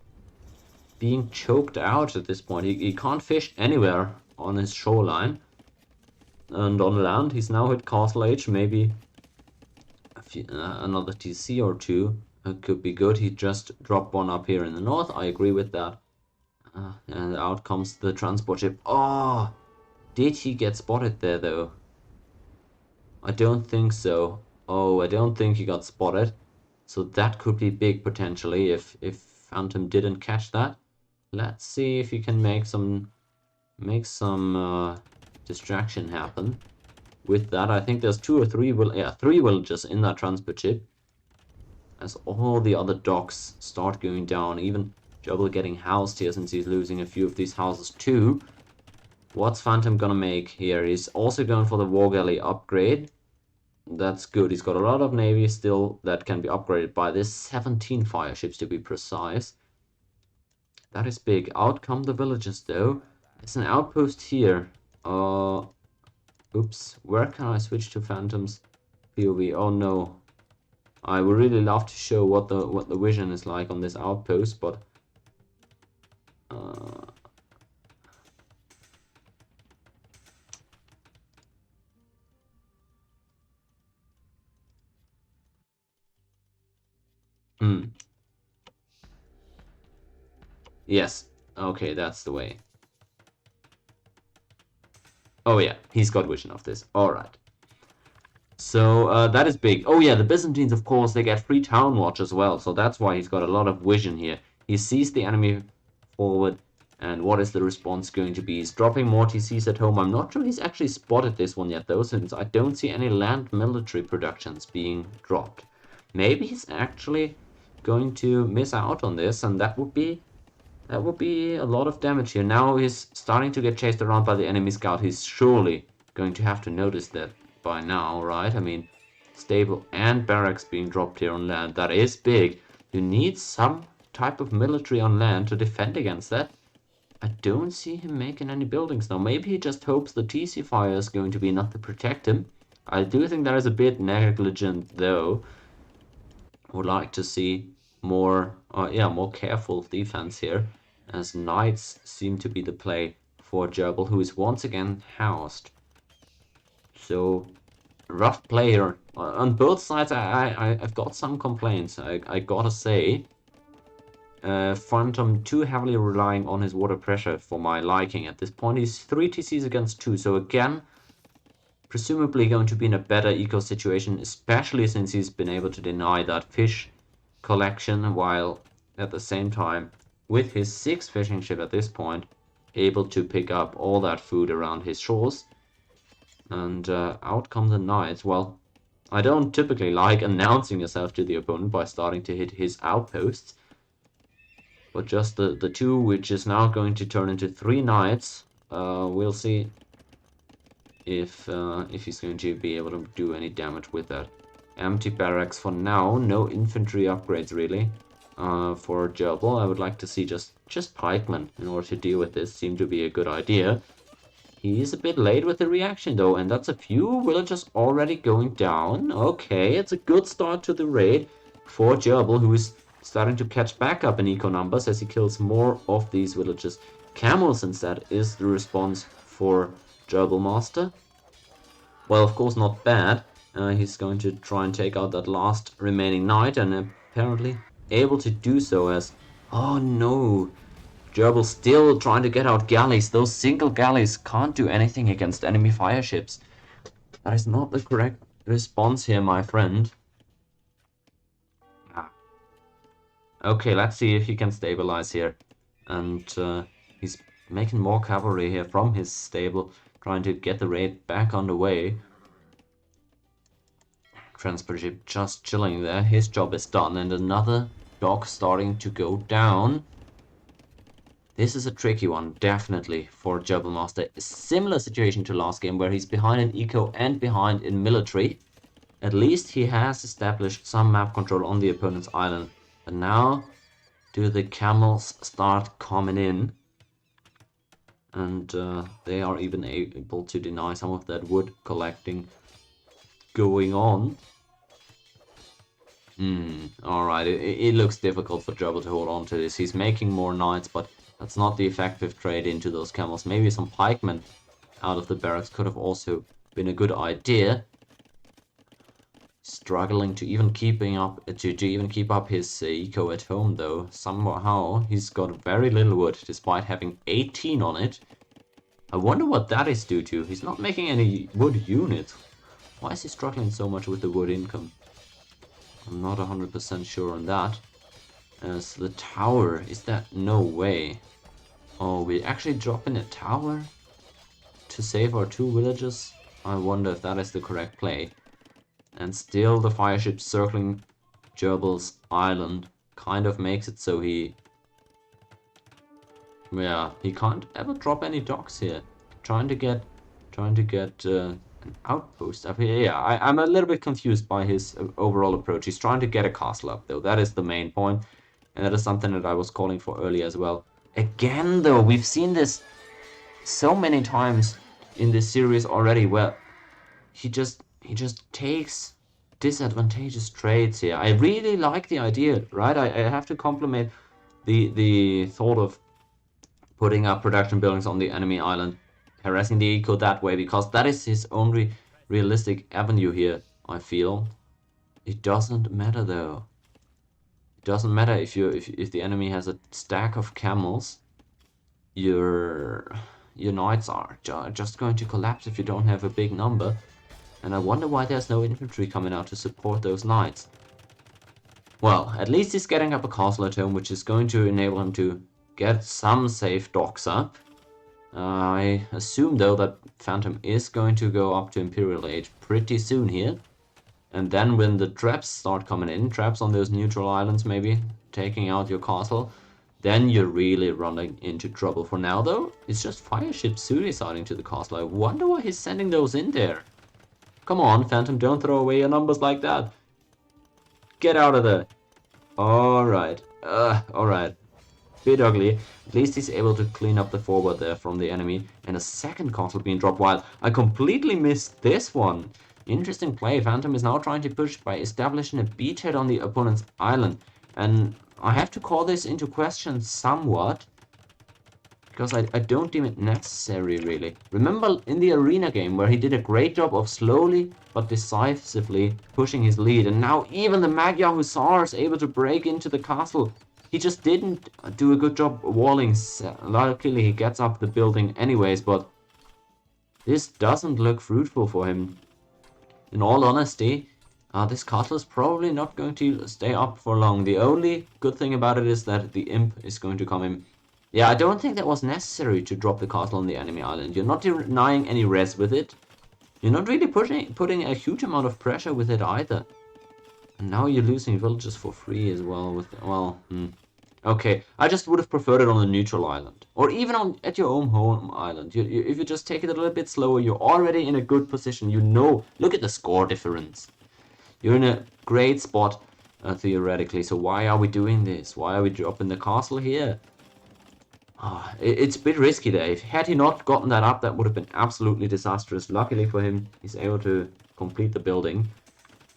being choked out at this point. He can't fish anywhere on his shoreline. And on land, he's now hit Castle Age. Maybe another TC or two could be good. He just dropped one up here in the north. I agree with that. And out comes the transport ship. Oh, did he get spotted there, though? I don't think so. Oh, I don't think he got spotted. So that could be big, potentially, if Phantom didn't catch that. Let's see if he can make some distraction happen with that. I think there's 2 or 3 three villagers in that transport ship, as all the other docks start going down. Even Gerbil getting housed here, since he's losing a few of these houses too. What's Phantom gonna make here? He's also going for the war galley upgrade. That's good. He's got a lot of navy still that can be upgraded by this. 17 fire ships to be precise. That is big. Out come the villagers, though. It's an outpost here. Oops. Where can I switch to Phantom's POV? Oh no. I would really love to show what the vision is like on this outpost, but yes. Okay, that's the way. Oh yeah, he's got vision of this. Alright. So that is big. Oh yeah, the Byzantines, of course, they get free town watch as well. So that's why he's got a lot of vision here. He sees the enemy forward, and what is the response going to be? He's dropping more TCs at home. I'm not sure he's actually spotted this one yet, though, since I don't see any land military productions being dropped. Maybe he's actually going to miss out on this, and that would be a lot of damage here. Now he's starting to get chased around by the enemy scout. He's surely going to have to notice that by now, right? I mean, stable and barracks being dropped here on land. That is big. You need some type of military on land to defend against that. I don't see him making any buildings now. Maybe he just hopes the TC fire is going to be enough to protect him. I do think that is a bit negligent though. Would like to see more, more careful defense here, as knights seem to be the play for Gerbil, who is once again housed. So rough player on both sides. I've got some complaints. I gotta say. Phantom too heavily relying on his water pressure for my liking. At this point, he's 3 TCs against 2. So again, presumably going to be in a better eco situation, especially since he's been able to deny that fish collection, while at the same time, with his 6th fishing ship at this point, able to pick up all that food around his shores. And out come the knights. Well, I don't typically like announcing yourself to the opponent by starting to hit his outposts. But just the 2, which is now going to turn into 3 knights. We'll see if he's going to be able to do any damage with that. Empty barracks for now. No infantry upgrades really for Gerbil. I would like to see just pikemen in order to deal with this. Seemed to be a good idea. He's a bit late with the reaction though, and that's a few villagers already going down. Okay, it's a good start to the raid for Gerbil, who is starting to catch back up in eco numbers as he kills more of these villagers. Camels instead is the response for GerbilMaster. Well, of course not bad. He's going to try and take out that last remaining knight, and apparently able to do so as... Oh no! Gerbil still trying to get out galleys. Those single galleys can't do anything against enemy fire ships. That is not the correct response here, my friend. Okay, let's see if he can stabilize here. And he's making more cavalry here from his stable, trying to get the raid back on the way. Transport ship just chilling there. His job is done, and another dock starting to go down. This is a tricky one, definitely, for GerbilMaster. A similar situation to last game, where he's behind in eco and behind in military. At least he has established some map control on the opponent's island. But now, do the camels start coming in? And they are even able to deny some of that wood collecting going on. Alright, it looks difficult for Gerbil to hold on to this. He's making more knights, but that's not the effective trade into those camels. Maybe some pikemen out of the barracks could have also been a good idea. Struggling to even keeping up to even keep up his eco at home though. Somehow he's got very little wood despite having 18 on it. I wonder what that is due to. He's not making any wood units. Why is he struggling so much with the wood income? I'm not 100% sure on that. As the tower, is that no way? Oh, we actually drop in a tower to save our 2 villages? I wonder if that is the correct play. And still the fire ship circling Gerbil's island kind of makes it so he can't ever drop any docks here. Trying to get an outpost up here. Yeah, I'm a little bit confused by his overall approach. He's trying to get a castle up though. That is the main point, and that is something that I was calling for earlier as well. Again though, we've seen this so many times in this series already, where he just takes disadvantageous trades here. I really like the idea, right? I have to compliment the thought of putting up production buildings on the enemy island, harassing the eco that way, because that is his only realistic avenue here, I feel. It doesn't matter though. It doesn't matter if the enemy has a stack of camels. Your knights are just going to collapse if you don't have a big number. And I wonder why there's no infantry coming out to support those knights. Well, at least he's getting up a castle at home, which is going to enable him to get some safe docks up. I assume, though, that Phantom is going to go up to Imperial Age pretty soon here. And then when the traps start coming in, traps on those neutral islands maybe, taking out your castle, then you're really running into trouble. For now, though, it's just fire ships suiciding to the castle. I wonder why he's sending those in there. Come on, Phantom, don't throw away your numbers like that. Get out of there. Alright. Alright. bit ugly. At least he's able to clean up the forward there from the enemy. And a second castle being dropped wild. I completely missed this one. Interesting play. Phantom is now trying to push by establishing a beachhead on the opponent's island. And I have to call this into question somewhat, because I don't deem it necessary, really. Remember in the arena game where he did a great job of slowly but decisively pushing his lead, and now even the Magyar Hussar is able to break into the castle. He just didn't do a good job walling. Luckily he gets up the building anyways, but this doesn't look fruitful for him. In all honesty, this castle is probably not going to stay up for long. The only good thing about it is that the imp is going to come in. Yeah, I don't think that was necessary to drop the castle on the enemy island. You're not denying any res with it. You're not really putting a huge amount of pressure with it either. And now you're losing villages for free as well. Okay, I just would have preferred it on a neutral island. Or even at your own home island. If you just take it a little bit slower, you're already in a good position. You know, look at the score difference. You're in a great spot, theoretically. So why are we doing this? Why are we dropping the castle here? It's a bit risky there. Had he not gotten that up, that would have been absolutely disastrous. Luckily for him, he's able to complete the building.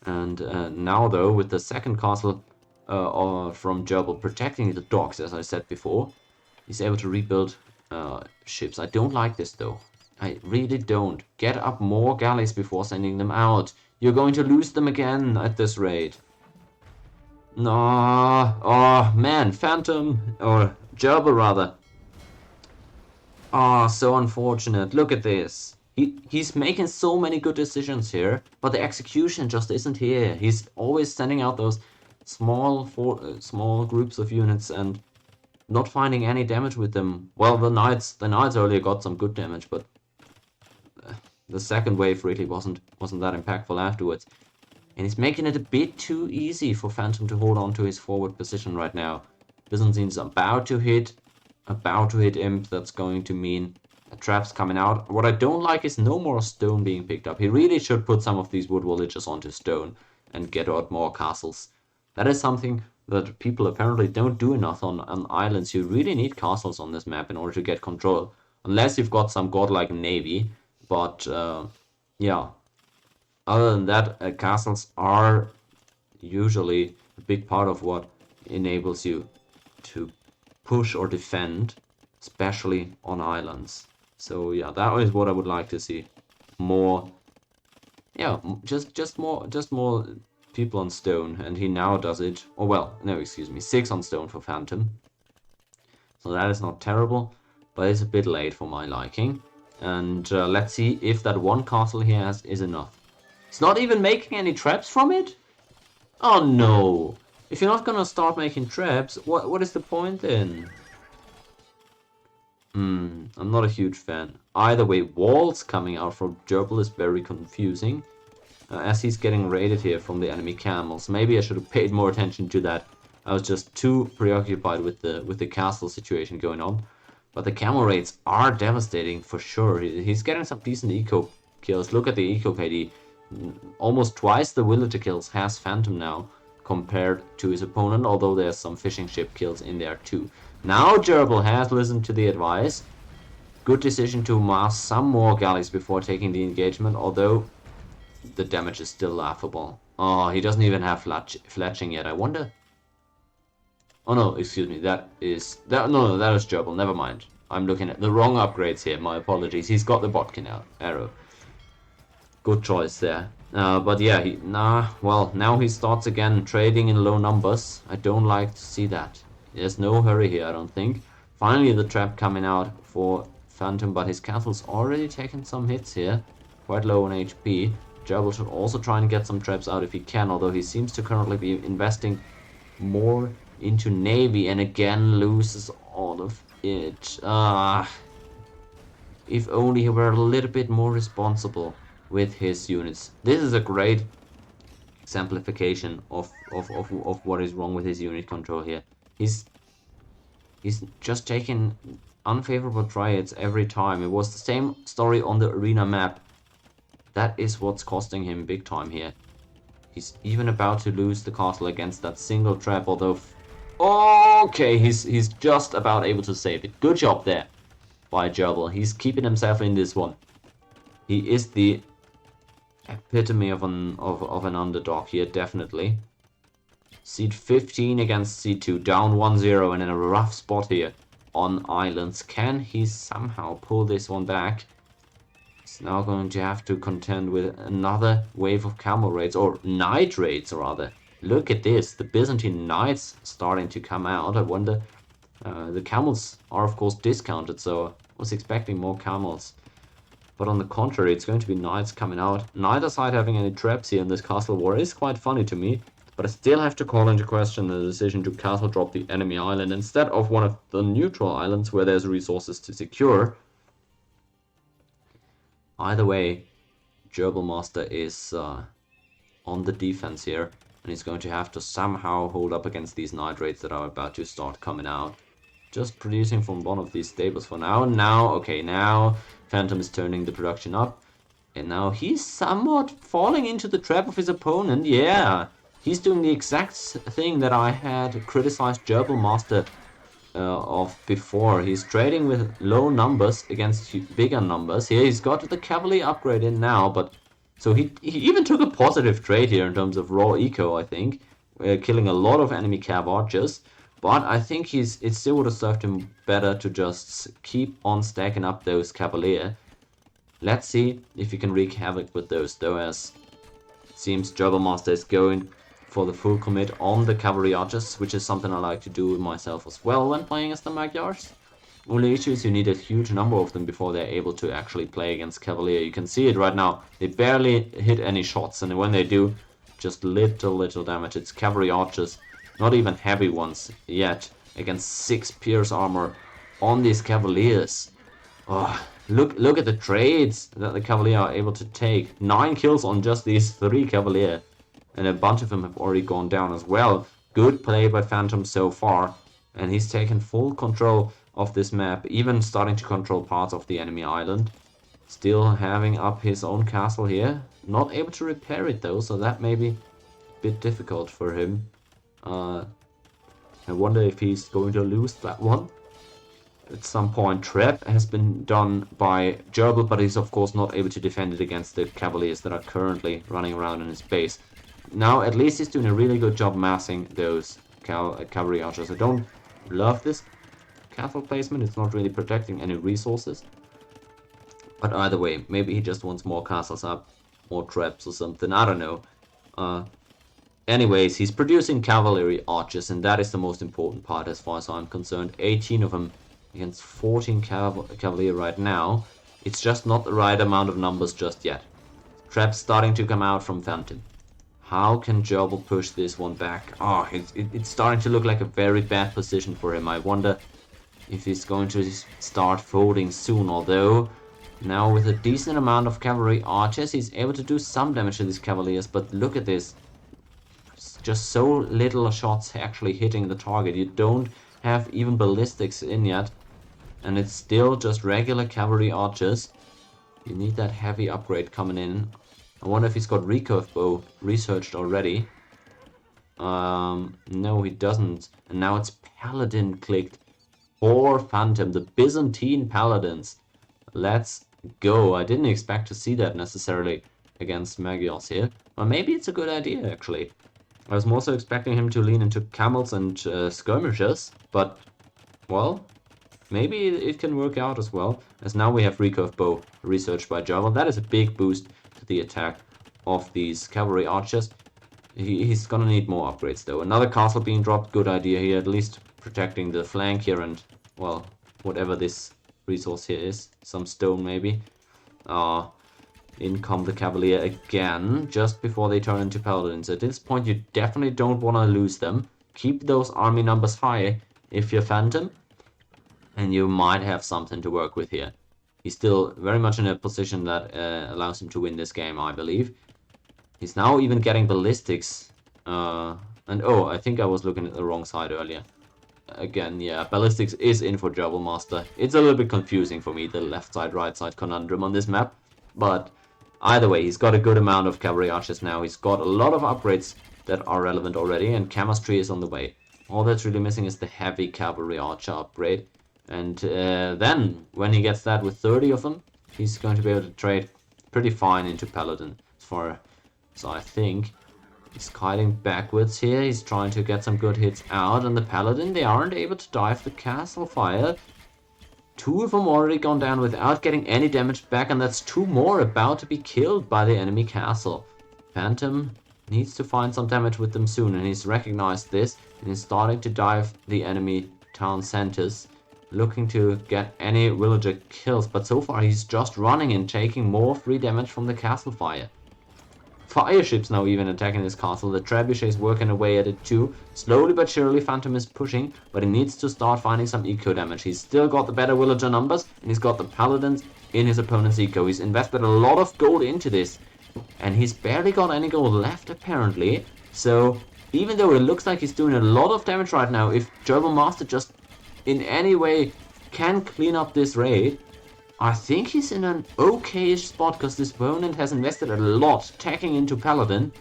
And now, though, with the second castle from Gerbil protecting the docks, as I said before, he's able to rebuild ships. I don't like this, though. I really don't. Get up more galleys before sending them out. You're going to lose them again at this rate. No, oh man, Phantom, or Gerbil rather. Ah, so unfortunate. Look at this. He's making so many good decisions here, but the execution just isn't here. He's always sending out those small groups of units and not finding any damage with them. Well, the knights earlier got some good damage, but the second wave really wasn't that impactful afterwards. And he's making it a bit too easy for Phantom to hold on to his forward position right now. Byzantine's about to hit imp. That's going to mean a trap's coming out. What I don't like is no more stone being picked up. He really should put some of these wood villages onto stone and get out more castles. That is something that people apparently don't do enough on islands. You really need castles on this map in order to get control. Unless you've got some godlike navy. But, yeah. Other than that, castles are usually a big part of what enables you to push or defend, especially on islands. So yeah, that is what I would like to see. More, yeah, just more people on stone, and he now does it. Oh well, no, excuse me, 6 on stone for Phantom. So that is not terrible, but it's a bit late for my liking. And let's see if that one castle he has is enough. He's not even making any traps from it? Oh no! If you're not gonna start making traps, what is the point then? I'm not a huge fan. Either way, walls coming out from Gerbil is very confusing. As he's getting raided here from the enemy camels. Maybe I should have paid more attention to that. I was just too preoccupied with the castle situation going on. But the camel raids are devastating for sure. He's getting some decent eco kills. Look at the eco KD. Almost twice the villager kills has Phantom now compared to his opponent, although there's some fishing ship kills in there too. Now Gerbil has listened to the advice. Good decision to mass some more galleys before taking the engagement, although the damage is still laughable. Oh, he doesn't even have fletching yet. I wonder. Oh no, excuse me. That is Gerbil. Never mind. I'm looking at the wrong upgrades here. My apologies. He's got the Botkin arrow. Good choice there. But yeah, now he starts again trading in low numbers. I don't like to see that. There's no hurry here, I don't think. Finally, the trap coming out for Phantom, but his castle's already taken some hits here. Quite low on HP. Gerbil should also try and get some traps out if he can, although he seems to currently be investing more into navy and again loses all of it. If only he were a little bit more responsible with his units. This is a great exemplification of what is wrong with his unit control here. He's just taking unfavorable triads every time. It was the same story on the arena map. That is what's costing him big time here. He's even about to lose the castle against that single trap, although Okay, he's just about able to save it. Good job there by Gerbil. He's keeping himself in this one. He is the epitome of an underdog here, definitely. Seed 15 against Seed 2, down 1-0 and in a rough spot here on islands. Can he somehow pull this one back? He's now going to have to contend with another wave of camel raids, or knight raids rather. Look at this, the Byzantine knights starting to come out. I wonder, the camels are of course discounted, so I was expecting more camels. But on the contrary, it's going to be knights coming out. Neither side having any traps here in this castle war is quite funny to me. But I still have to call into question the decision to castle drop the enemy island instead of one of the neutral islands where there's resources to secure. Either way, GerbilMaster is on the defense here, and he's going to have to somehow hold up against these night raids that are about to start coming out. Just producing from one of these stables for now. Okay, now Phantom is turning the production up. And now he's somewhat falling into the trap of his opponent. Yeah, he's doing the exact thing that I had criticized GerbilMaster of before. He's trading with low numbers against bigger numbers. Here he's got the Cavalier upgrade in now, but so he even took a positive trade here in terms of raw eco, I think, killing a lot of enemy cav archers. But I think it still would have served him better to just keep on stacking up those Cavalier. Let's see if he can wreak havoc with those, though, as it seems GerbilMaster is going for the full commit on the cavalry archers, which is something I like to do myself as well when playing as the Magyars. Only issue is you need a huge number of them before they're able to actually play against Cavalier. You can see it right now. They barely hit any shots, and when they do, just little damage. It's cavalry archers, not even heavy ones yet, against 6 pierce armor on these Cavaliers. Oh, look at the trades that the Cavalier are able to take. 9 kills on just these 3 Cavalier. And a bunch of them have already gone down as well. Good play by Phantom so far. And he's taken full control of this map, even starting to control parts of the enemy island. Still having up his own castle here. Not able to repair it though, so that may be a bit difficult for him. I wonder if he's going to lose that one. At some point, trap has been done by Gerbil, but he's of course not able to defend it against the Cavaliers that are currently running around in his base. Now, at least he's doing a really good job massing those cavalry archers. I don't love this castle placement. It's not really protecting any resources. But either way, maybe he just wants more castles up, more traps or something. I don't know. Anyways, he's producing cavalry archers, and that is the most important part as far as I'm concerned. 18 of them against 14 cavalier right now. It's just not the right amount of numbers just yet. Traps starting to come out from Phantom. How can Gerbil push this one back? Oh, it's starting to look like a very bad position for him. I wonder if he's going to start folding soon, although now with a decent amount of cavalry archers, he's able to do some damage to these cavaliers, but look at this. It's just so little shots actually hitting the target. You don't have even ballistics in yet, and it's still just regular cavalry archers. You need that heavy upgrade coming in. I wonder if he's got recurve bow researched already. No, he doesn't. And now it's Paladin clicked for Phantom, the Byzantine Paladins. Let's go. I didn't expect to see that necessarily against Magyars here. Well, maybe it's a good idea, actually. I was more so expecting him to lean into camels and skirmishers, but, well, maybe it can work out as well, as now we have recurve bow researched by Gerbil. That is a big boost to the attack of these cavalry archers. He's gonna need more upgrades though. Another castle being dropped, good idea here, at least protecting the flank here and, well, whatever this resource here is. Some stone maybe. In come the Cavalier again, just before they turn into Paladins. At this point you definitely don't want to lose them. Keep those army numbers high if you're Phantom, and you might have something to work with here. He's still very much in a position that allows him to win this game, I believe. He's now even getting ballistics. And oh, I think I was looking at the wrong side earlier. Again, yeah, ballistics is in for GerbilMaster. It's a little bit confusing for me, the left side, right side conundrum on this map. But either way, he's got a good amount of cavalry archers now. He's got a lot of upgrades that are relevant already, and chemistry is on the way. All that's really missing is the heavy cavalry archer upgrade. And then, when he gets that with 30 of them, he's going to be able to trade pretty fine into Paladin. So I think he's kiting backwards here. He's trying to get some good hits out. And the Paladin, they aren't able to dive the castle fire. 2 of them already gone down without getting any damage back. And that's 2 more about to be killed by the enemy castle. Phantom needs to find some damage with them soon. And he's recognized this. And he's starting to dive the enemy town centers, looking to get any villager kills, but so far he's just running and taking more free damage from the castle fire. Fire ships now even attacking this castle. The trebuchet is working away at it too. Slowly but surely Phantom is pushing, but he needs to start finding some eco damage. He's still got the better villager numbers, and he's got the paladins in his opponent's eco. He's invested a lot of gold into this, and he's barely got any gold left apparently. So even though it looks like he's doing a lot of damage right now, if GerbilMaster just in any way can clean up this raid, I think he's in an okay-ish spot, because this opponent has invested a lot tacking into Paladin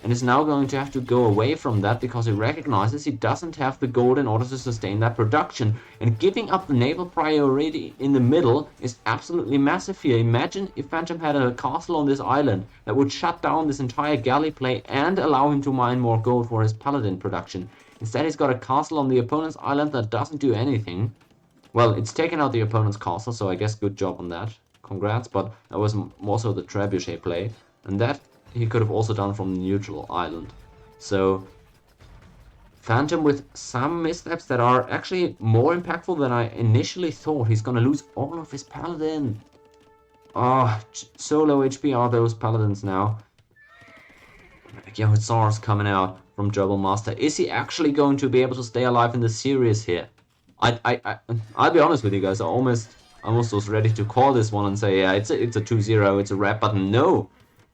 and is now going to have to go away from that because he recognizes he doesn't have the gold in order to sustain that production. And giving up the naval priority in the middle is absolutely massive here. Imagine if Phantom had a castle on this island that would shut down this entire galley play and allow him to mine more gold for his Paladin production. Instead, he's got a castle on the opponent's island that doesn't do anything. Well, it's taken out the opponent's castle, so I guess good job on that. Congrats, but that was more so the trebuchet play. And that he could have also done from the neutral island. So Phantom with some missteps that are actually more impactful than I initially thought. He's gonna lose all of his Paladin. Oh, so low HP are those Paladins now. Yahutzar's coming out from GerbilMaster. Is he actually going to be able to stay alive in the series here? I'll be honest with you guys. I almost was ready to call this one and say, yeah, it's a 2-0, it's a wrap. But no,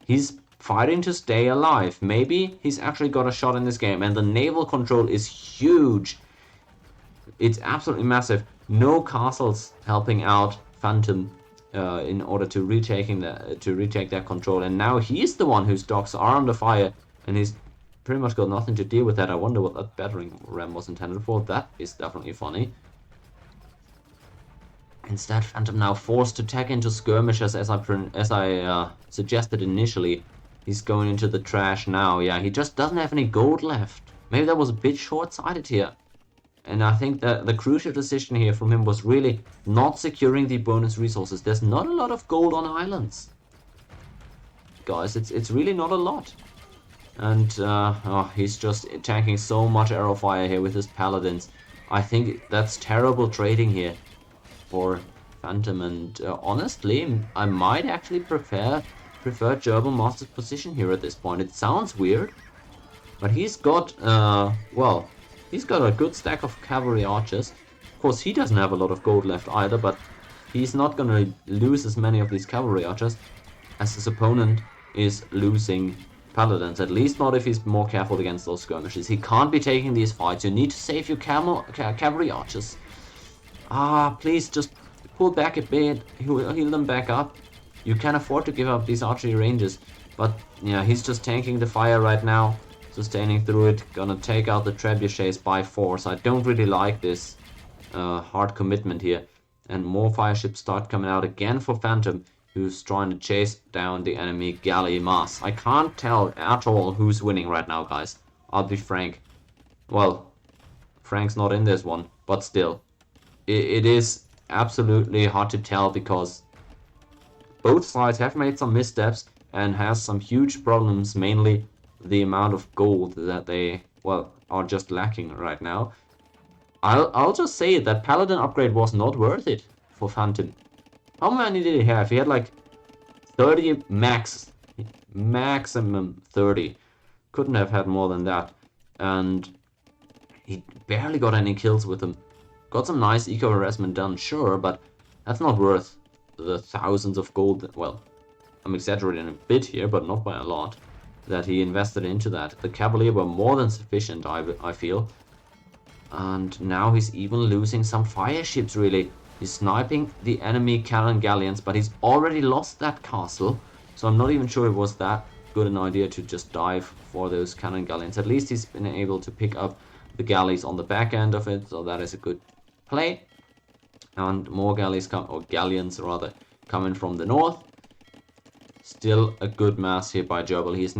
he's fighting to stay alive. Maybe he's actually got a shot in this game. And the naval control is huge. It's absolutely massive. No castles helping out Phantom in order to retake that control. And now he's the one whose docks are under fire, and he's pretty much got nothing to deal with that. I wonder what that battering ram was intended for. That is definitely funny. Instead, Phantom now forced to tag into skirmishers as I suggested initially. He's going into the trash now. Yeah, he just doesn't have any gold left. Maybe that was a bit short-sighted here. And I think that the crucial decision here from him was really not securing the bonus resources. There's not a lot of gold on islands. Guys, it's really not a lot. And he's just tanking so much arrow fire here with his paladins. I think that's terrible trading here for Phantom. And honestly, I might actually prefer GerbilMaster's position here at this point. It sounds weird, but he's got he's got a good stack of cavalry archers. Of course, he doesn't have a lot of gold left either, but he's not gonna lose as many of these cavalry archers as his opponent is losing paladins, at least not if he's more careful against those skirmishes. He can't be taking these fights. You need to save your cavalry archers. Please just pull back a bit, heal them back up. You can afford to give up these archery ranges, but yeah, he's just tanking the fire right now, sustaining through it, gonna take out the trebuchets by force. I don't really like this hard commitment here, and more fire ships start coming out again for Phantom, who's trying to chase down the enemy galley mass. I can't tell at all who's winning right now, guys. I'll be frank. Well, Frank's not in this one, but still. It is absolutely hard to tell because both sides have made some missteps and has some huge problems, mainly the amount of gold that they, well, are just lacking right now. I'll just say that Paladin upgrade was not worth it for Phantom. How many did he have? He had like 30 maximum 30. Couldn't have had more than that. And he barely got any kills with them. Got some nice eco harassment done, sure, but that's not worth the thousands of gold. Well, I'm exaggerating a bit here, but not by a lot, that he invested into that. The Cavalier were more than sufficient, I feel. And now he's even losing some fire ships, really. He's sniping the enemy cannon galleons, but he's already lost that castle. So I'm not even sure it was that good an idea to just dive for those cannon galleons. At least he's been able to pick up the galleys on the back end of it, so that is a good play. And more galleys or galleons rather, coming from the north. Still a good mass here by Gerbil. He's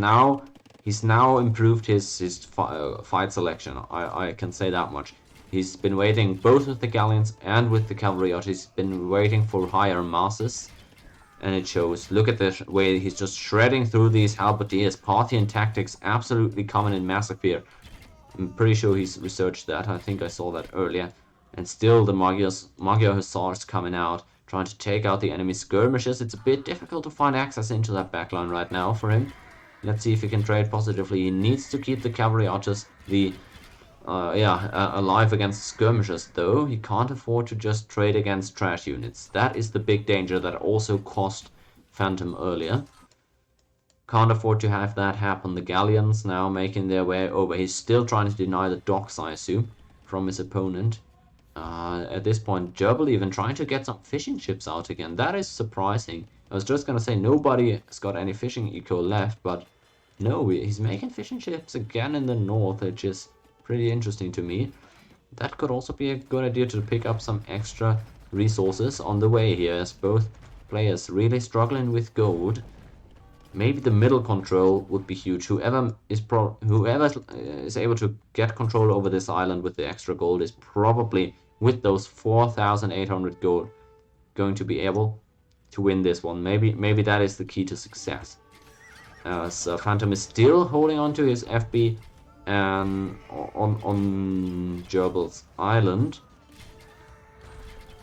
now improved his fight selection. I can say that much. He's been waiting both with the galleons and with the cavalry archers. He's been waiting for higher masses, and it shows. Look at the way he's just shredding through these halberdiers. Parthian tactics absolutely coming in massive here. I'm pretty sure he's researched that. I think I saw that earlier. And still the Magyar Hussars coming out, trying to take out the enemy skirmishers. It's a bit difficult to find access into that backline right now for him. Let's see if he can trade positively. He needs to keep the cavalry archers alive against skirmishers, though. He can't afford to just trade against trash units. That is the big danger that also cost Phantom earlier. Can't afford to have that happen. The galleons now making their way over. He's still trying to deny the docks, I assume, from his opponent. At this point, Gerbil even trying to get some fishing ships out again. That is surprising. I was just gonna say nobody has got any fishing eco left, but no, he's making fishing ships again in the north, which is pretty interesting to me. That could also be a good idea to pick up some extra resources on the way here, as both players really struggling with gold. Maybe the middle control would be huge. Whoever is able to get control over this island with the extra gold is probably, with those 4,800 gold, going to be able to win this one. Maybe that is the key to success. So Phantom is still holding on to his FB on Gerbil's island,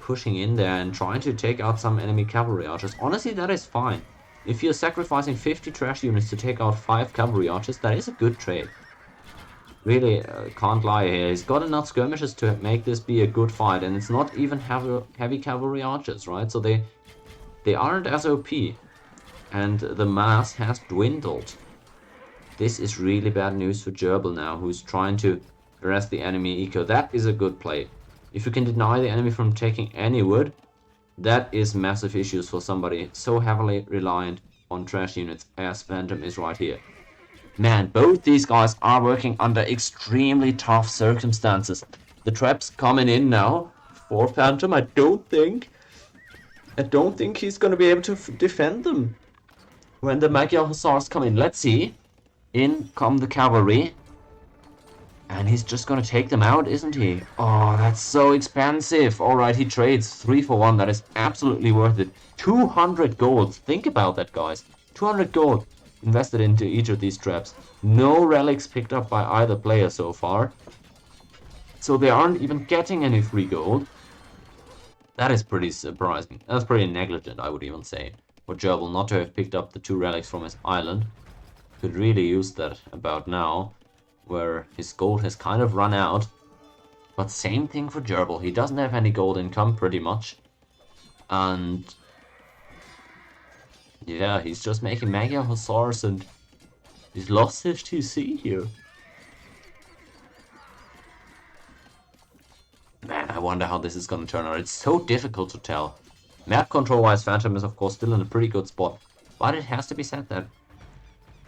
pushing in there and trying to take out some enemy cavalry archers. Honestly, that is fine. If you're sacrificing 50 trash units to take out 5 cavalry archers, that is a good trade. Really, can't lie here. He's got enough skirmishers to make this be a good fight, and it's not even heavy cavalry archers, right? So they aren't as OP, and the mass has dwindled. This is really bad news for Gerbil now, who's trying to arrest the enemy eco. That is a good play. If you can deny the enemy from taking any wood, that is massive issues for somebody so heavily reliant on trash units as Phantom is right here. Man, both these guys are working under extremely tough circumstances. The traps coming in now for Phantom. I don't think he's gonna be able to defend them when the Magyar Hussars come in. Let's see. In come the cavalry. And he's just gonna take them out, isn't he? Oh, that's so expensive. Alright, he trades 3 for 1. That is absolutely worth it. 200 gold. Think about that, guys. 200 gold invested into each of these traps. No relics picked up by either player so far. So they aren't even getting any free gold. That is pretty surprising. That's pretty negligent, I would even say, for Gerbil not to have picked up the 2 relics from his island. Could really use that about now, where his gold has kind of run out. But same thing for Gerbil. He doesn't have any gold income, pretty much. And yeah, he's just making Magyar Hussars, and he's lost his TC here. Man, I wonder how this is gonna turn out. It's so difficult to tell. Map control-wise, Phantom is of course still in a pretty good spot. But it has to be said that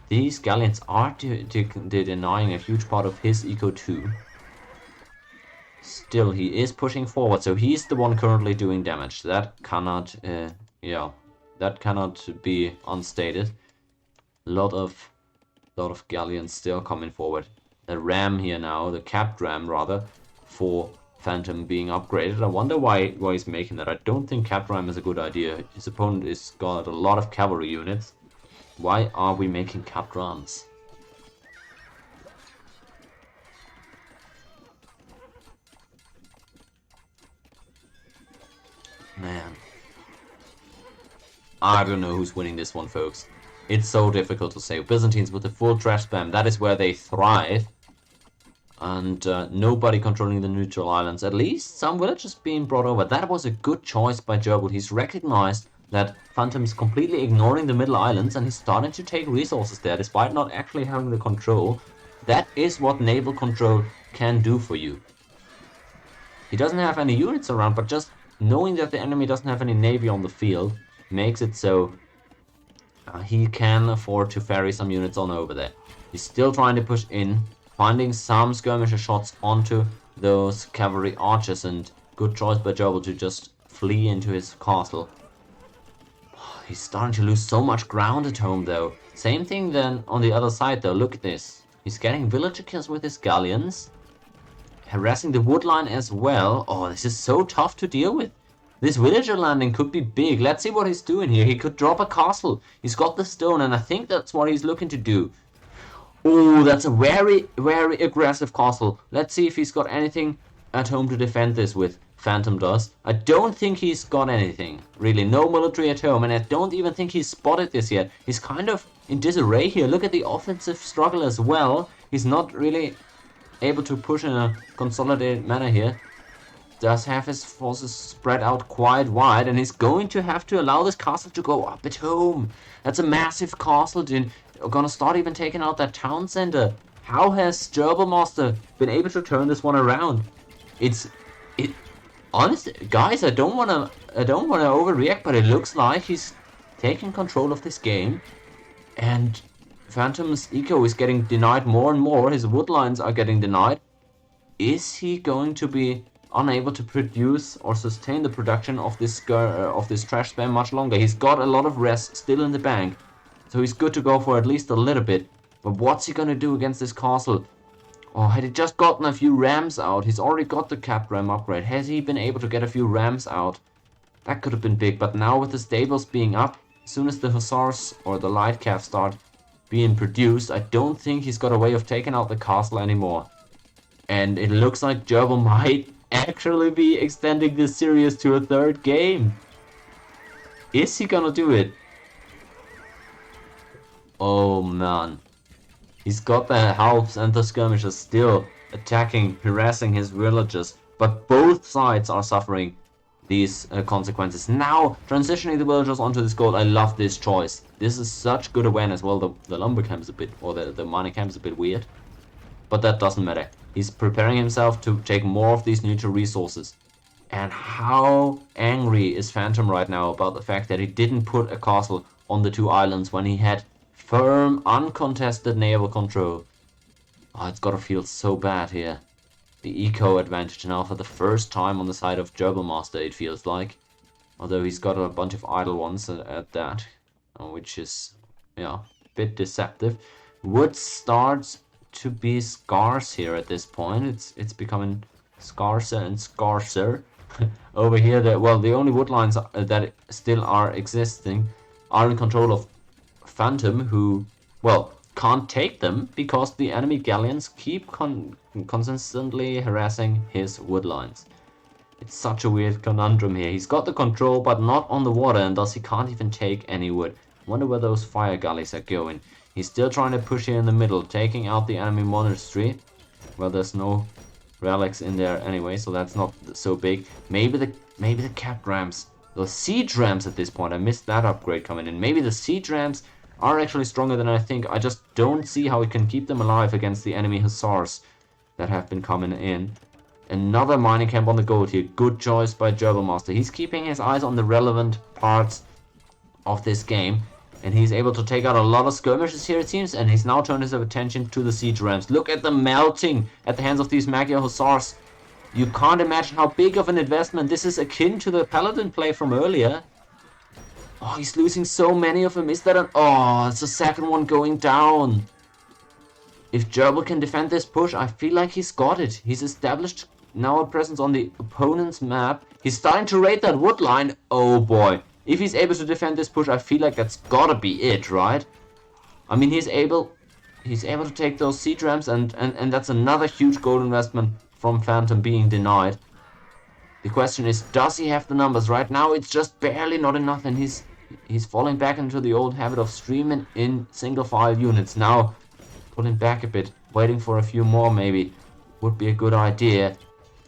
these galleons are denying a huge part of his eco too. Still, he is pushing forward, so he's the one currently doing damage. That cannot, that cannot be unstated. A lot of galleons still coming forward. The ram here now, the capped ram rather, for Phantom being upgraded. I wonder why he's making that. I don't think capped ram is a good idea. His opponent has got a lot of cavalry units. Why are we making capped rams? Man. I don't know who's winning this one, folks. It's so difficult to say. Byzantines with the full trash spam, that is where they thrive. And nobody controlling the neutral islands. At least some villages being brought over. That was a good choice by Gerbil. He's recognized that Phantom is completely ignoring the middle islands, and he's starting to take resources there despite not actually having the control. That is what naval control can do for you. He doesn't have any units around, but just knowing that the enemy doesn't have any navy on the field makes it so he can afford to ferry some units on over there. He's still trying to push in finding some skirmisher shots onto those cavalry archers, and good choice by Gerbil to just flee into his castle. He's starting to lose so much ground at home though. Same thing then on the other side though, look at this. He's getting villager kills with his galleons, harassing the wood line as well. Oh, this is so tough to deal with. This villager landing could be big. Let's see what he's doing here. He could drop a castle. He's got the stone, and I think that's what he's looking to do. Oh, that's a very, very aggressive castle. Let's see if he's got anything at home to defend this with. Phantom does. I don't think he's got anything. Really, no military at home, and I don't even think he's spotted this yet. He's kind of in disarray here. Look at the offensive struggle as well. He's not really able to push in a consolidated manner here. Does have his forces spread out quite wide, and he's going to have to allow this castle to go up at home. That's a massive castle, dude. We're gonna start even taking out that town center. How has GerbilMaster been able to turn this one around? Honestly, guys, I don't wanna overreact, but it looks like he's taking control of this game, and Phantom's eco is getting denied more and more. His wood lines are getting denied. Is he going to be unable to produce or sustain the production of this trash spam much longer? He's got a lot of res still in the bank, so he's good to go for at least a little bit. But what's he gonna do against this castle? Oh, had he just gotten a few rams out? He's already got the capped ram upgrade. Has he been able to get a few rams out? That could have been big, but now with the stables being up, as soon as the hussars or the light cav start being produced, I don't think he's got a way of taking out the castle anymore. And it looks like Gerbil might actually be extending this series to a third game. Is he gonna do it? Oh man. He's got the halves and the skirmishers still attacking, harassing his villagers, but both sides are suffering these consequences. Now, transitioning the villagers onto this gold, I love this choice. This is such good awareness. Well, the lumber camp is a bit, or the mining camp is a bit weird, but that doesn't matter. He's preparing himself to take more of these neutral resources. And how angry is Phantom right now about the fact that he didn't put a castle on the two islands when he had firm, uncontested naval control. Oh, it's gotta feel so bad here. The eco advantage now for the first time on the side of GerbilMaster, it feels like. Although he's got a bunch of idle ones at that, which is, yeah, a bit deceptive. Wood starts to be scarce here at this point. It's becoming scarcer and scarcer. Over here, the only wood lines that still are existing are in control of Phantom, who, well, can't take them because the enemy galleons keep consistently harassing his wood lines. It's such a weird conundrum here. He's got the control, but not on the water, and thus he can't even take any wood. Wonder where those fire galleys are going. He's still trying to push here in the middle, taking out the enemy monastery. Well, there's no relics in there anyway, so that's not so big. Maybe the capped rams, the siege rams at this point. I missed that upgrade coming in. Maybe the siege rams are actually stronger than I think. I just don't see how it can keep them alive against the enemy hussars that have been coming in. Another mining camp on the gold here. Good choice by GerbilMaster. He's keeping his eyes on the relevant parts of this game, and he's able to take out a lot of skirmishes here, it seems, and he's now turned his attention to the siege rams. Look at the melting at the hands of these Magyar hussars. You can't imagine how big of an investment. This is akin to the paladin play from earlier. Oh, he's losing so many of them. Is that an... Oh, it's the second one going down. If Gerbil can defend this push, I feel like he's got it. He's established now a presence on the opponent's map. He's starting to raid that wood line. Oh boy. If he's able to defend this push, I feel like that's gotta be it, right? I mean, he's able to take those siege rams, and that's another huge gold investment from Phantom being denied. The question is, does he have the numbers? Right now, it's just barely not enough, and he's falling back into the old habit of streaming in single file units. Now, pulling back a bit, waiting for a few more maybe, would be a good idea.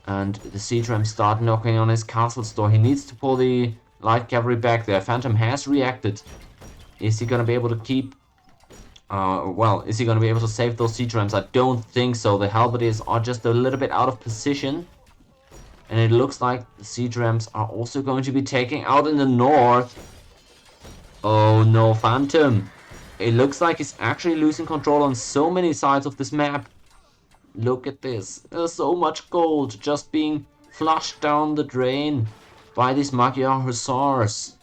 And the siege rams start knocking on his castle store. He needs to pull the light cavalry back there. Phantom has reacted. Is he gonna be able to keep... is he gonna be able to save those siege rams? I don't think so. The halberdiers are just a little bit out of position. And it looks like the siege rams are also going to be taking out in the north. Oh no, Phantom. It looks like he's actually losing control on so many sides of this map. Look at this. There's so much gold just being flushed down the drain by these Magyar hussars.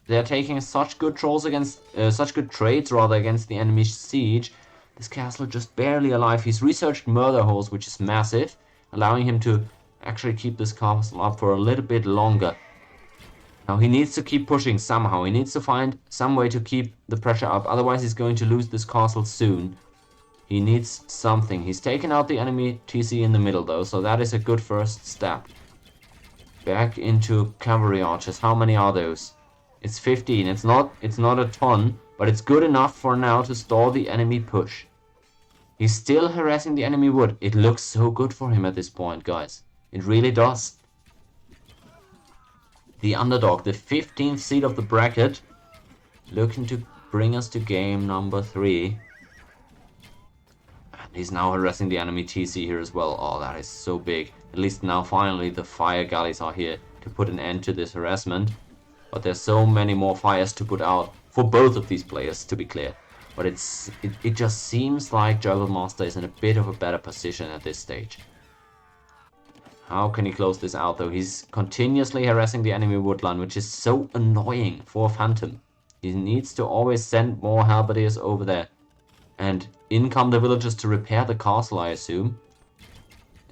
They're taking such good trolls against, such good trades rather against the enemy siege. This castle just barely alive. He's researched murder holes, which is massive, allowing him to actually keep this castle up for a little bit longer. Now he needs to keep pushing somehow. He needs to find some way to keep the pressure up. Otherwise he's going to lose this castle soon. He needs something. He's taken out the enemy TC in the middle though, so that is a good first step. Back into cavalry archers. How many are those? It's 15. It's not a ton, but it's good enough for now to stall the enemy push. He's still harassing the enemy wood. It looks so good for him at this point, guys. It really does. The underdog, the 15th seed of the bracket, looking to bring us to game number 3. And he's now harassing the enemy TC here as well. Oh, that is so big. At least now finally the fire galleys are here to put an end to this harassment. But there's so many more fires to put out for both of these players, to be clear. But it just seems like GerbilMaster is in a bit of a better position at this stage. How can he close this out though? He's continuously harassing the enemy woodline, which is so annoying for Phantom. He needs to always send more halberdiers over there. And in come the villagers to repair the castle, I assume.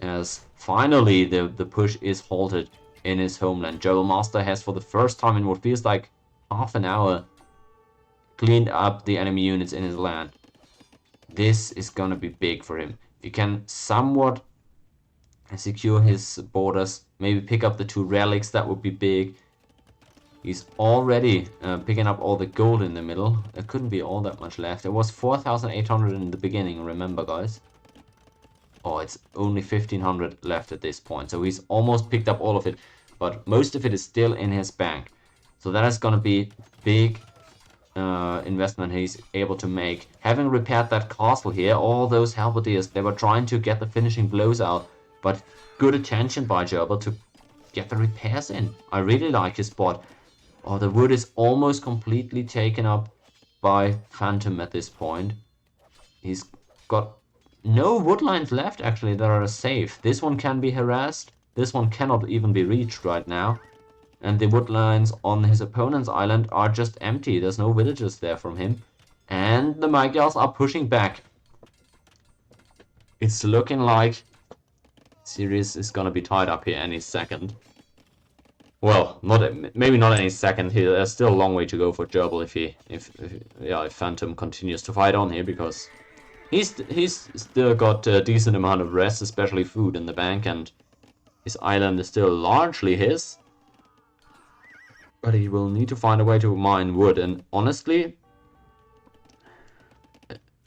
As finally the push is halted in his homeland. GerbilMaster has, for the first time in what feels like half an hour, cleaned up the enemy units in his land. This is gonna be big for him. If he can somewhat secure his borders, maybe pick up the 2 relics, that would be big. He's already picking up all the gold in the middle. There couldn't be all that much left. It was 4,800 in the beginning, remember guys? Oh, it's only 1,500 left at this point. So he's almost picked up all of it, but most of it is still in his bank. So that is gonna be big investment he's able to make. Having repaired that castle here, all those halberdiers, they were trying to get the finishing blows out, but good attention by Gerbil to get the repairs in. I really like his spot. Oh, the wood is almost completely taken up by Phantom at this point. He's got no wood lines left actually that are safe. This one can be harassed. This one cannot even be reached right now. And the wood lines on his opponent's island are just empty. There's no villagers there from him. And the Magyars are pushing back. It's looking like Series is gonna be tied up here any second. Well, maybe not any second here. There's still a long way to go for Gerbil if Phantom continues to fight on here, because he's still got a decent amount of rest, especially food in the bank, and his island is still largely his. But he will need to find a way to mine wood, and honestly,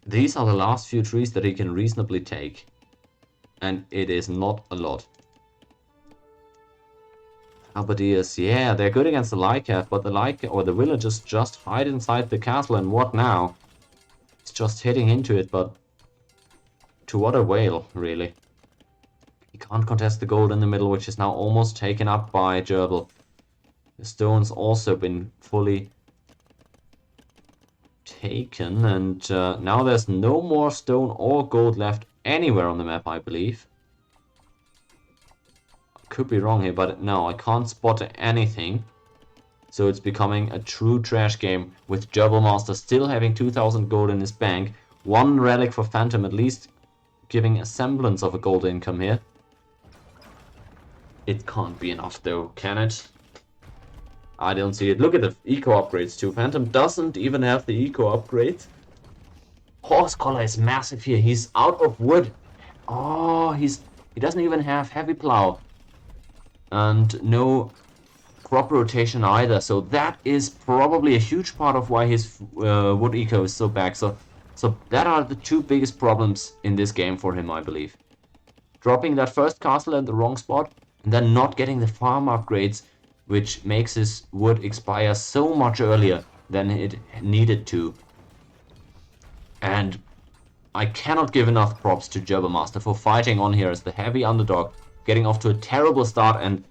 these are the last few trees that he can reasonably take. And it is not a lot. Halberdiers, yeah, they're good against the Lycath, but the villagers just hide inside the castle, and what now? It's just hitting into it, but to what avail, really? He can't contest the gold in the middle, which is now almost taken up by Gerbil. The stone's also been fully taken, and now there's no more stone or gold left anywhere on the map, I believe. Could be wrong here, but no, I can't spot anything. So it's becoming a true trash game, with GerbilMaster still having 2,000 gold in his bank. 1 relic for Phantom at least, giving a semblance of a gold income here. It can't be enough though, can it? I don't see it. Look at the eco upgrades too. Phantom doesn't even have the eco upgrades. Horse collar is massive here. He's out of wood. Oh, he doesn't even have heavy plow. And no crop rotation either. So that is probably a huge part of why his wood eco is so back. So that are the 2 biggest problems in this game for him, I believe. Dropping that first castle at the wrong spot, and then not getting the farm upgrades, which makes his wood expire so much earlier than it needed to. And I cannot give enough props to GerbilMaster for fighting on here as the heavy underdog, getting off to a terrible start, and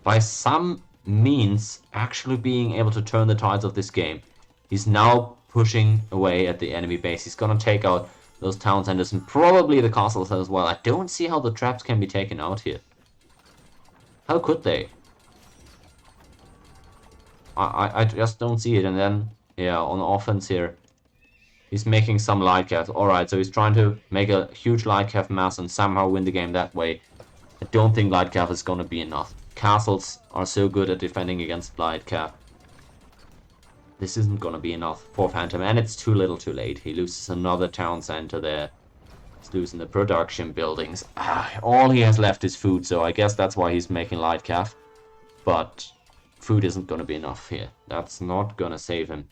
by some means actually being able to turn the tides of this game. He's now pushing away at the enemy base. He's gonna take out those town centers and probably the castles as well. I don't see how the traps can be taken out here. How could they? I just don't see it. And then, yeah, on offense here, he's making some light cav. Alright, so he's trying to make a huge light cav mass and somehow win the game that way. I don't think light cav is going to be enough. Castles are so good at defending against light cav. This isn't going to be enough for Phantom, and it's too little too late. He loses another town center there. He's losing the production buildings. All he has left is food, so I guess that's why he's making light cav. But food isn't going to be enough here. That's not going to save him.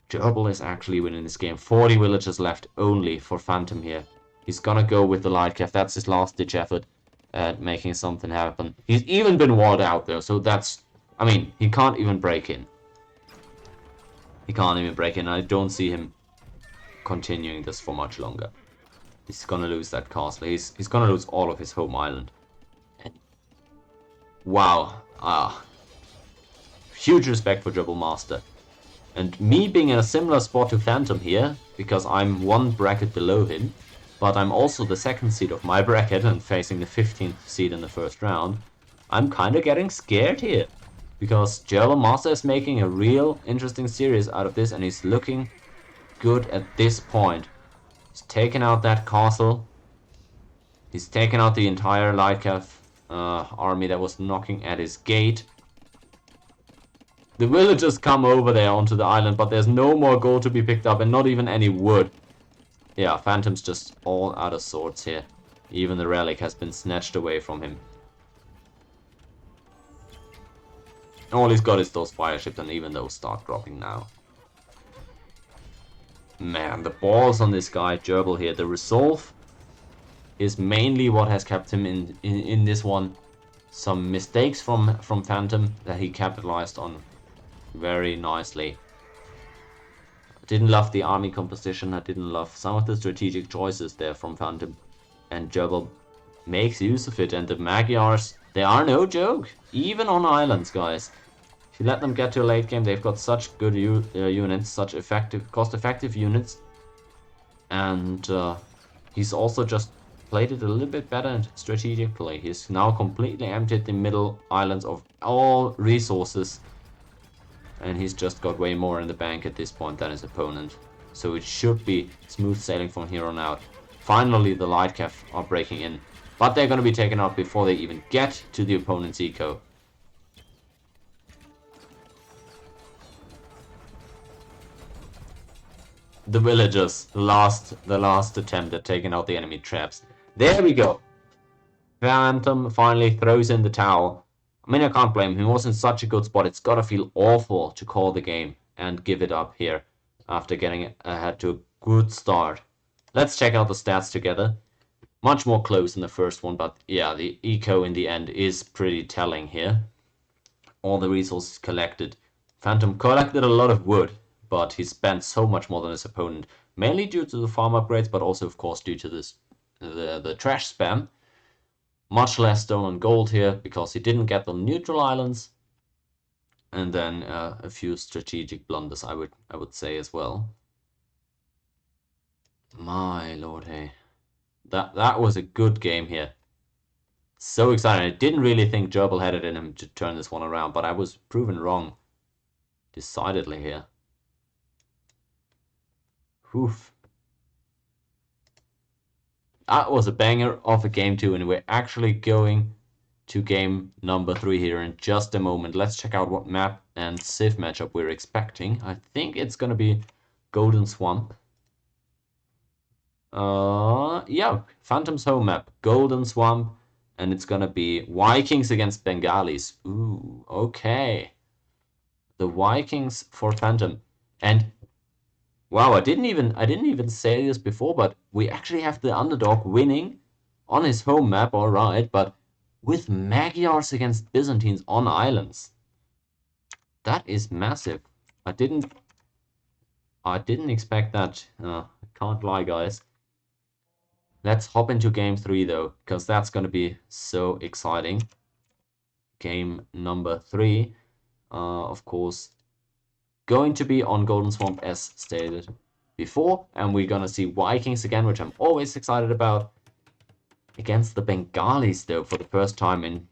Gerbil is actually winning this game. 40 villagers left only for Phantom here. He's going to go with the light cav. That's his last ditch effort at making something happen. He's even been walled out though, so that's... I mean, he can't even break in. He can't even break in. I don't see him continuing this for much longer. He's gonna lose that castle. He's gonna lose all of his home island. Wow. Huge respect for GerbilMaster. And me being in a similar spot to Phantom here, because I'm one bracket below him, but I'm also the second seed of my bracket and facing the 15th seed in the first round, I'm kinda getting scared here. Because GerbilMaster is making a real interesting series out of this, and he's looking good at this point. He's taken out that castle. He's taken out the entire light cav army that was knocking at his gate. The villagers come over there onto the island, but there's no more gold to be picked up and not even any wood. Yeah, Phantom's just all out of sorts here. Even the relic has been snatched away from him. All he's got is those fire ships, and even those start dropping now. Man, the balls on this guy, Gerbil here. The resolve is mainly what has kept him in this one. Some mistakes from Phantom that he capitalized on very nicely. I didn't love the army composition. I didn't love some of the strategic choices there from Phantom. And Gerbil makes use of it. And the Magyars, they are no joke. Even on islands, guys. If you let them get to a late game, they've got such good units, such cost-effective units. And he's also just played it a little bit better strategically. He's now completely emptied the middle islands of all resources. And he's just got way more in the bank at this point than his opponent. So it should be smooth sailing from here on out. Finally, the light cav are breaking in. But they're going to be taken out before they even get to the opponent's eco. The villagers, the last attempt at taking out the enemy traps. There we go. Phantom finally throws in the towel. I mean, I can't blame him. He was in such a good spot. It's gotta feel awful to call the game and give it up here after getting ahead to a good start. Let's check out the stats together. Much more close in the first one, but yeah, the eco in the end is pretty telling here. All the resources collected. Phantom collected a lot of wood, but he spent so much more than his opponent, mainly due to the farm upgrades, but also of course due to the trash spam. Much less stone and gold here because he didn't get the neutral islands, and then a few strategic blunders, I would say as well. My lord, hey, that was a good game here. So exciting! I didn't really think Gerbil had it in him to turn this one around, but I was proven wrong decidedly here. Oof. That was a banger of a game 2, and we're actually going to game number 3 here in just a moment. Let's check out what map and Civ matchup we're expecting. I think it's gonna be Golden Swamp. Yeah, Phantom's home map, Golden Swamp, and it's gonna be Vikings against Bengalis. Ooh, okay. The Vikings for Phantom. And wow, I didn't even say this before, but we actually have the underdog winning on his home map, alright, but with Magyars against Byzantines on islands. That is massive. I didn't expect that. I can't lie, guys. Let's hop into game 3 though, because that's gonna be so exciting. Game number 3, of course, going to be on Golden Swamp as stated. before, and we're gonna see Vikings again, which I'm always excited about. Against the Bengalis, though, for the first time in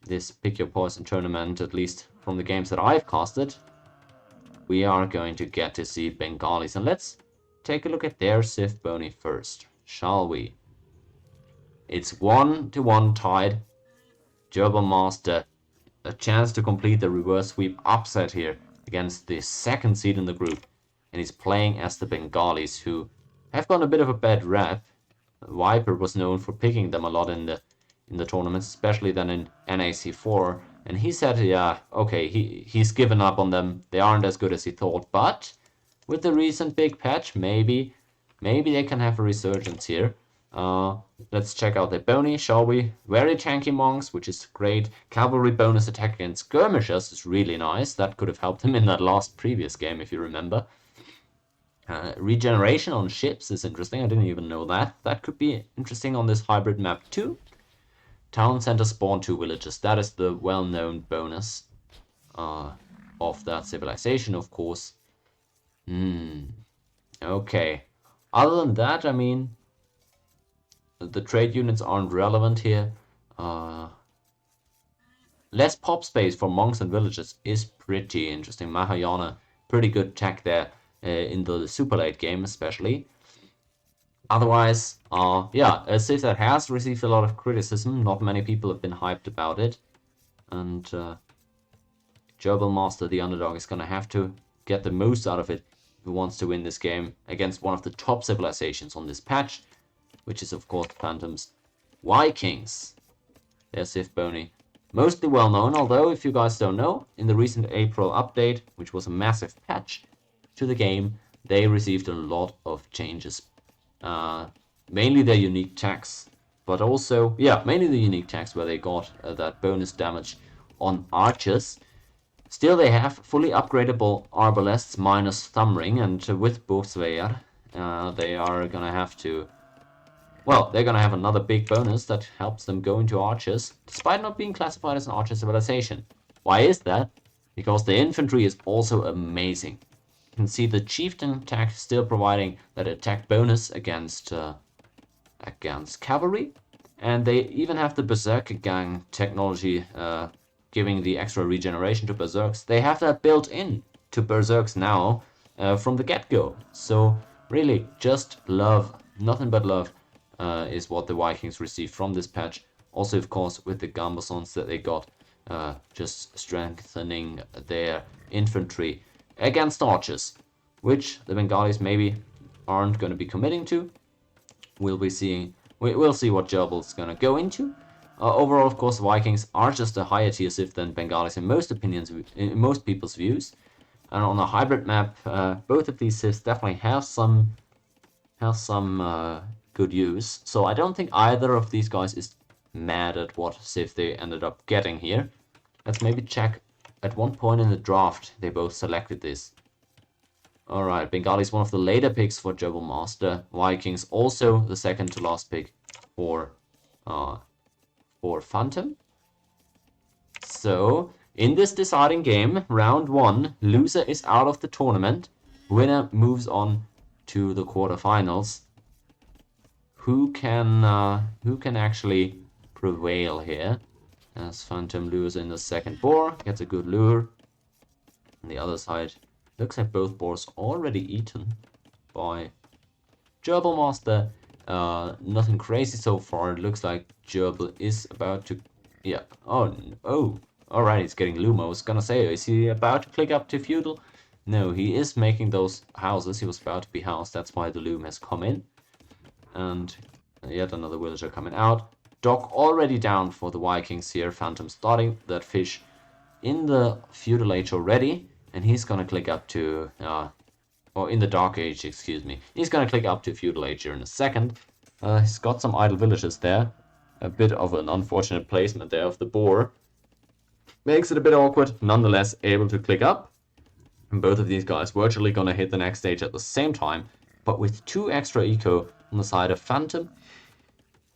this Pick Your Poison tournament, at least from the games that I've casted, we are going to get to see Bengalis. And let's take a look at their Sith Bony first, shall we? It's 1-1 tied. GerbilMaster, a chance to complete the reverse sweep upset here against the second seed in the group. And he's playing as the Bengalis, who have gotten a bit of a bad rap. Viper was known for picking them a lot in the tournaments, especially then in NAC4. And he said, yeah, okay, he's given up on them. They aren't as good as he thought. But with the recent big patch, maybe they can have a resurgence here. Let's check out their Bony, shall we? Very tanky monks, which is great. Cavalry bonus attack against skirmishers is really nice. That could have helped him in that last previous game, if you remember. Regeneration on ships is interesting. I didn't even know that. That could be interesting on this hybrid map too. Town center spawn 2 villages. That is the well-known bonus of that civilization, of course. Okay. Other than that, I mean, the trade units aren't relevant here. Less pop space for monks and villages is pretty interesting. Mahayana, pretty good tech there. In the super late game especially. Otherwise, yeah, a Sith that has received a lot of criticism. Not many people have been hyped about it. And GerbilMaster, the underdog, is going to have to get the most out of it if he wants to win this game against one of the top civilizations on this patch, which is, of course, Phantom's Vikings. Their Sith Bony. Mostly well known, although, if you guys don't know, in the recent April update, which was a massive patch to the game, they received a lot of changes. Mainly their unique tags, but also, yeah, mainly the unique tags where they got that bonus damage on archers. Still, they have fully upgradable arbalests minus thumb ring, and with Bo3, they are gonna have to, well, they're gonna have another big bonus that helps them go into archers, despite not being classified as an archer civilization. Why is that? Because the infantry is also amazing. You can see the chieftain tag still providing that attack bonus against cavalry, and they even have the Berserker Gang technology giving the extra regeneration to Berserks. They have that built in to Berserks now from the get-go. So really, just love, nothing but love is what the Vikings received from this patch. Also, of course, with the Gambasons that they got, just strengthening their infantry against archers, which the Bengalis maybe aren't going to be committing to. We'll see what Gerbil's going to go into. Overall, of course, Vikings are just a higher tier Sith than Bengalis in most people's views. And on a hybrid map, both of these Siths definitely have some good use. So I don't think either of these guys is mad at what Sith they ended up getting here. Let's maybe check. At one point in the draft, they both selected this. Alright, Bengali is one of the later picks for GerbilMaster. Vikings also the second to last pick for Phantom. So, in this deciding game, round 1, loser is out of the tournament. Winner moves on to the quarterfinals. Who can actually prevail here? As Phantom lures in the second boar, gets a good lure. On the other side, looks like both boars already eaten by GerbilMaster. Nothing crazy so far. It looks like Gerbil is about to, yeah. Oh, alright, he's getting loom. I was gonna say, is he about to click up to feudal? No, he is making those houses. He was about to be housed. That's why the loom has come in. And yet another villager coming out. Dock already down for the Vikings here. Phantom starting that fish in the feudal age already, and he's gonna click up to or in the dark age, excuse me. He's gonna click up to feudal age here in a second. He's got some idle villages there. A bit of an unfortunate placement there of the boar. Makes it a bit awkward, nonetheless able to click up. And both of these guys virtually gonna hit the next stage at the same time, but with 2 extra eco on the side of Phantom,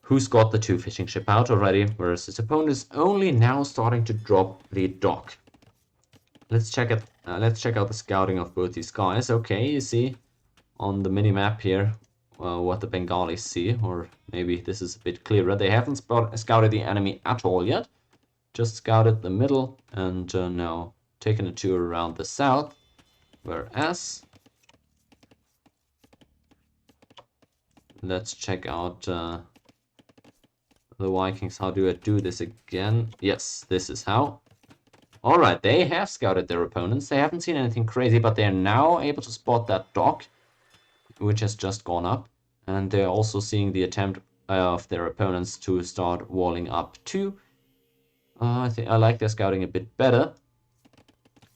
who's got the 2 fishing ship out already, whereas his opponent is only now starting to drop the dock. Let's check out the scouting of both these guys. Okay, you see on the mini-map here what the Bengalis see, or maybe this is a bit clearer. They haven't scouted the enemy at all yet, just scouted the middle and now taken a tour around the south, whereas let's check out the Vikings. How do I do this again? Yes, this is how. Alright, they have scouted their opponents. They haven't seen anything crazy, but they are now able to spot that dock, which has just gone up. And they're also seeing the attempt of their opponents to start walling up too. I think I like their scouting a bit better.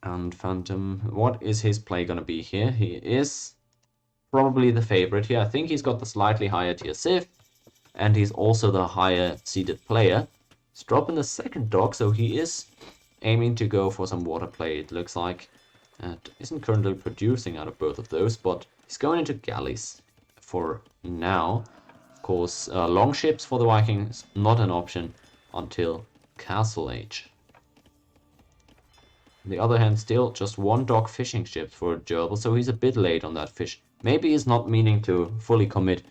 And Phantom, what is his play gonna be here? He is probably the favorite here. I think he's got the slightly higher tier Civ, and he's also the higher seeded player. He's dropping the second dock, so he is aiming to go for some water play, it looks like. It isn't currently producing out of both of those, but he's going into galleys for now. Of course, long ships for the Vikings, not an option until Castle Age. On the other hand, still just one dock fishing ship for Gerbil, so he's a bit late on that fish. Maybe he's not meaning to fully commit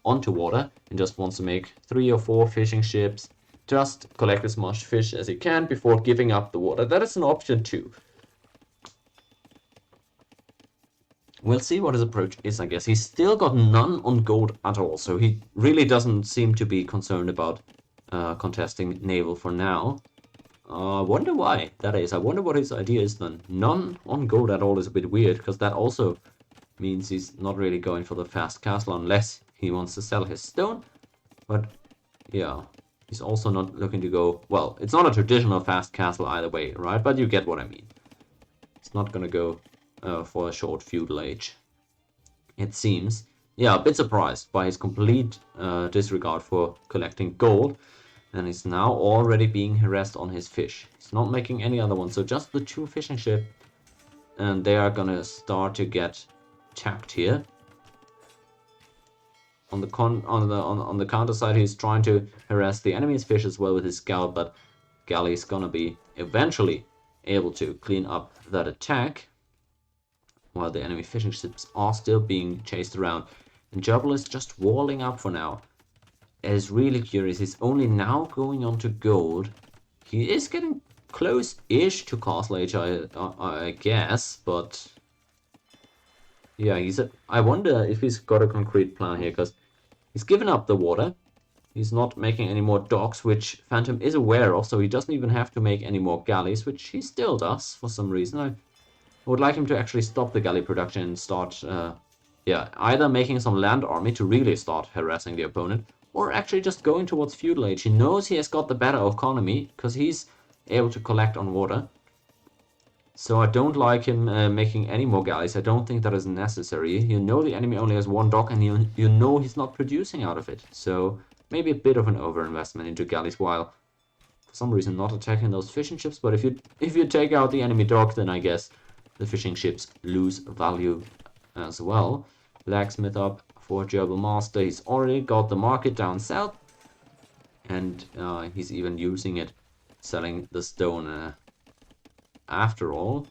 onto water and just wants to make 3 or 4 fishing ships, just collect as much fish as he can before giving up the water. That is an option too. We'll see what his approach is, I guess. He's still got none on gold at all, so he really doesn't seem to be concerned about contesting naval for now. I wonder why that is. I wonder what his idea is then. None on gold at all is a bit weird, because that also means he's not really going for the fast castle unless he wants to sell his stone. But yeah, he's also not looking to go... Well, it's not a traditional fast castle either way, right? But you get what I mean. It's not gonna go for a short feudal age, it seems. Yeah, a bit surprised by his complete disregard for collecting gold. And he's now already being harassed on his fish. He's not making any other ones, so just the 2 fishing ships. And they are gonna start to get tapped here. On the counter side, he's trying to harass the enemy's fish as well with his scout, but Galley's gonna be eventually able to clean up that attack, while the enemy fishing ships are still being chased around. And Gerbil is just walling up for now. It is really curious. He's only now going on to gold. He is getting close-ish to Castle Age, I guess, but yeah, I wonder if he's got a concrete plan here, because he's given up the water. He's not making any more docks, which Phantom is aware of, so he doesn't even have to make any more galleys, which he still does for some reason. I would like him to actually stop the galley production and start, either making some land army to really start harassing the opponent, or actually just going towards feudal age. He knows he has got the better economy, because he's able to collect on water. So I don't like him making any more galleys. I don't think that is necessary. You know the enemy only has 1 dock, and you know he's not producing out of it. So maybe a bit of an overinvestment into galleys, while for some reason not attacking those fishing ships. But if you take out the enemy dock, then I guess the fishing ships lose value as well. Blacksmith up for GerbilMaster. He's already got the market down south, and he's even using it, selling the stone after all.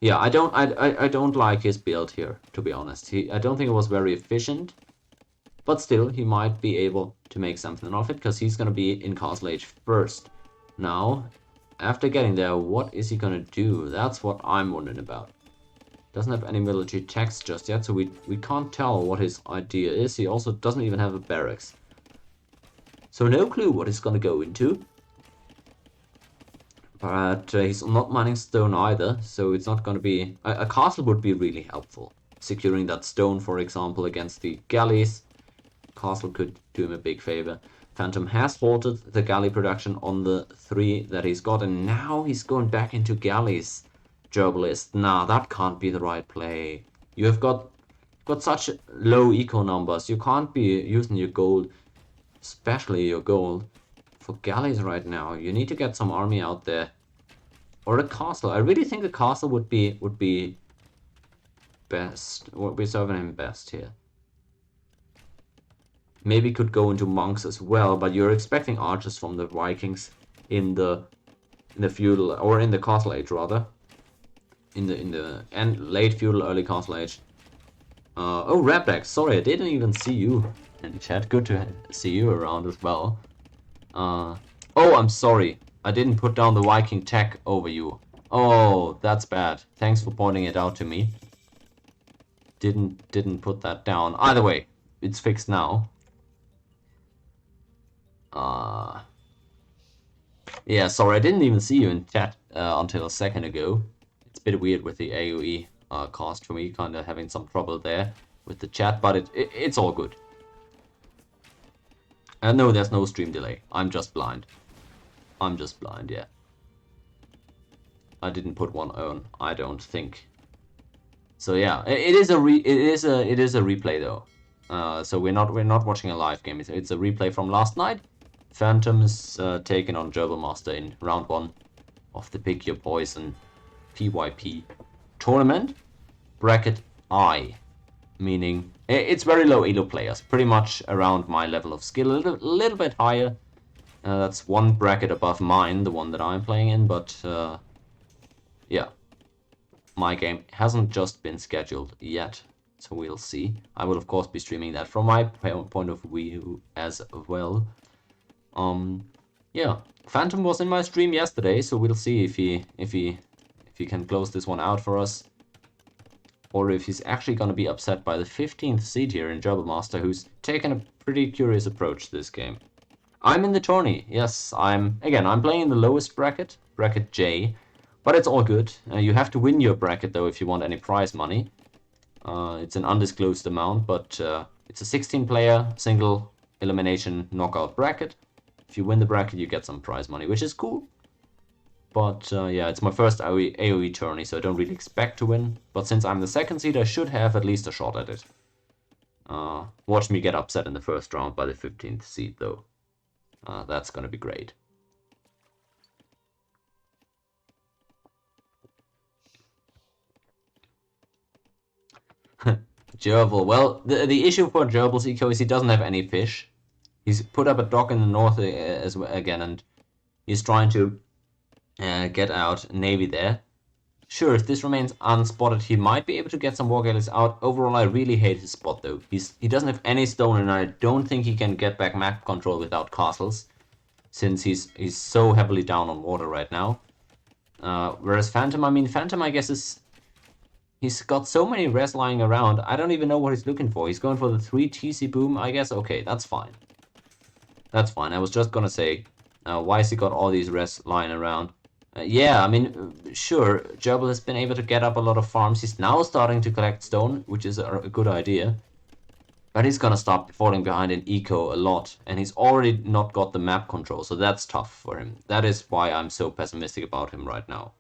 Yeah, I don't like his build here, to be honest. I don't think it was very efficient, but still he might be able to make something of it, because he's gonna be in Castle Age first. Now, after getting there, what is he gonna do? That's what I'm wondering about. Doesn't have any military techs just yet, so we can't tell what his idea is. He also doesn't even have a barracks. So no clue what he's gonna go into. But he's not mining stone either, so it's not gonna be... A castle would be really helpful. Securing that stone, for example, against the galleys. Castle could do him a big favor. Phantom has halted the galley production on the 3 that he's got, and now he's going back into galleys. Gerbilist. Nah, that can't be the right play. You have got such low eco numbers. You can't be using your gold, especially your gold, for galleys right now. You need to get some army out there, or a castle. I really think a castle would be best. Would be serving him best here. Maybe could go into monks as well, but you're expecting archers from the Vikings in the feudal, or in the Castle Age rather. In the late feudal, early Castle Age. Oh, Rapdex, sorry, I didn't even see you in the chat. Good to see you around as well. Oh, I'm sorry. I didn't put down the Viking tech over you. Oh, that's bad. Thanks for pointing it out to me. Didn't put that down. Either way, it's fixed now. Yeah, sorry, I didn't even see you in chat until a second ago. It's a bit weird with the AOE cost for me, kind of having some trouble there with the chat, but it's all good. No, there's no stream delay. I'm just blind. I'm just blind, yeah. I didn't put one on, I don't think. So yeah, it is a replay though. So we're not watching a live game. It's a replay from last night. Phantom is taken on GerbilMaster in round 1 of the Pick Your Poison PYP tournament. Bracket I, meaning it's very low elo players, pretty much around my level of skill, a little bit higher. That's one bracket above mine, the one that I'm playing in, but yeah, my game hasn't just been scheduled yet, so we'll see. I will of course be streaming that from my point of view as well. Yeah, Phantom was in my stream yesterday, so we'll see if he can close this one out for us, or if he's actually going to be upset by the 15th seed here in GerbilMaster, who's taken a pretty curious approach to this game. I'm in the tourney, yes, I'm playing in the lowest bracket, bracket J, but it's all good. You have to win your bracket though if you want any prize money. It's an undisclosed amount, but it's a 16-player single elimination knockout bracket. If you win the bracket, you get some prize money, which is cool. But yeah, it's my first AOE tourney, so I don't really expect to win. But since I'm the second seed, I should have at least a shot at it. Watch me get upset in the first round by the 15th seed, though. That's gonna be great. Gerbil. Well, the issue for Gerbil's eco is he doesn't have any fish. He's put up a dock in the north as well, again, and he's trying to get out Navy there. Sure, if this remains unspotted, he might be able to get some war galleys out. Overall, I really hate his spot, though. He doesn't have any stone, and I don't think he can get back map control without castles, since he's so heavily down on water right now. Whereas Phantom, I guess he's got so many res lying around, I don't even know what he's looking for. He's going for the 3 TC boom, I guess. Okay, that's fine. That's fine. I was just gonna say, why has he got all these res lying around? Yeah, I mean, sure, Gerbil has been able to get up a lot of farms. He's now starting to collect stone, which is a good idea. But he's gonna start falling behind in eco a lot, and he's already not got the map control, so that's tough for him. That is why I'm so pessimistic about him right now.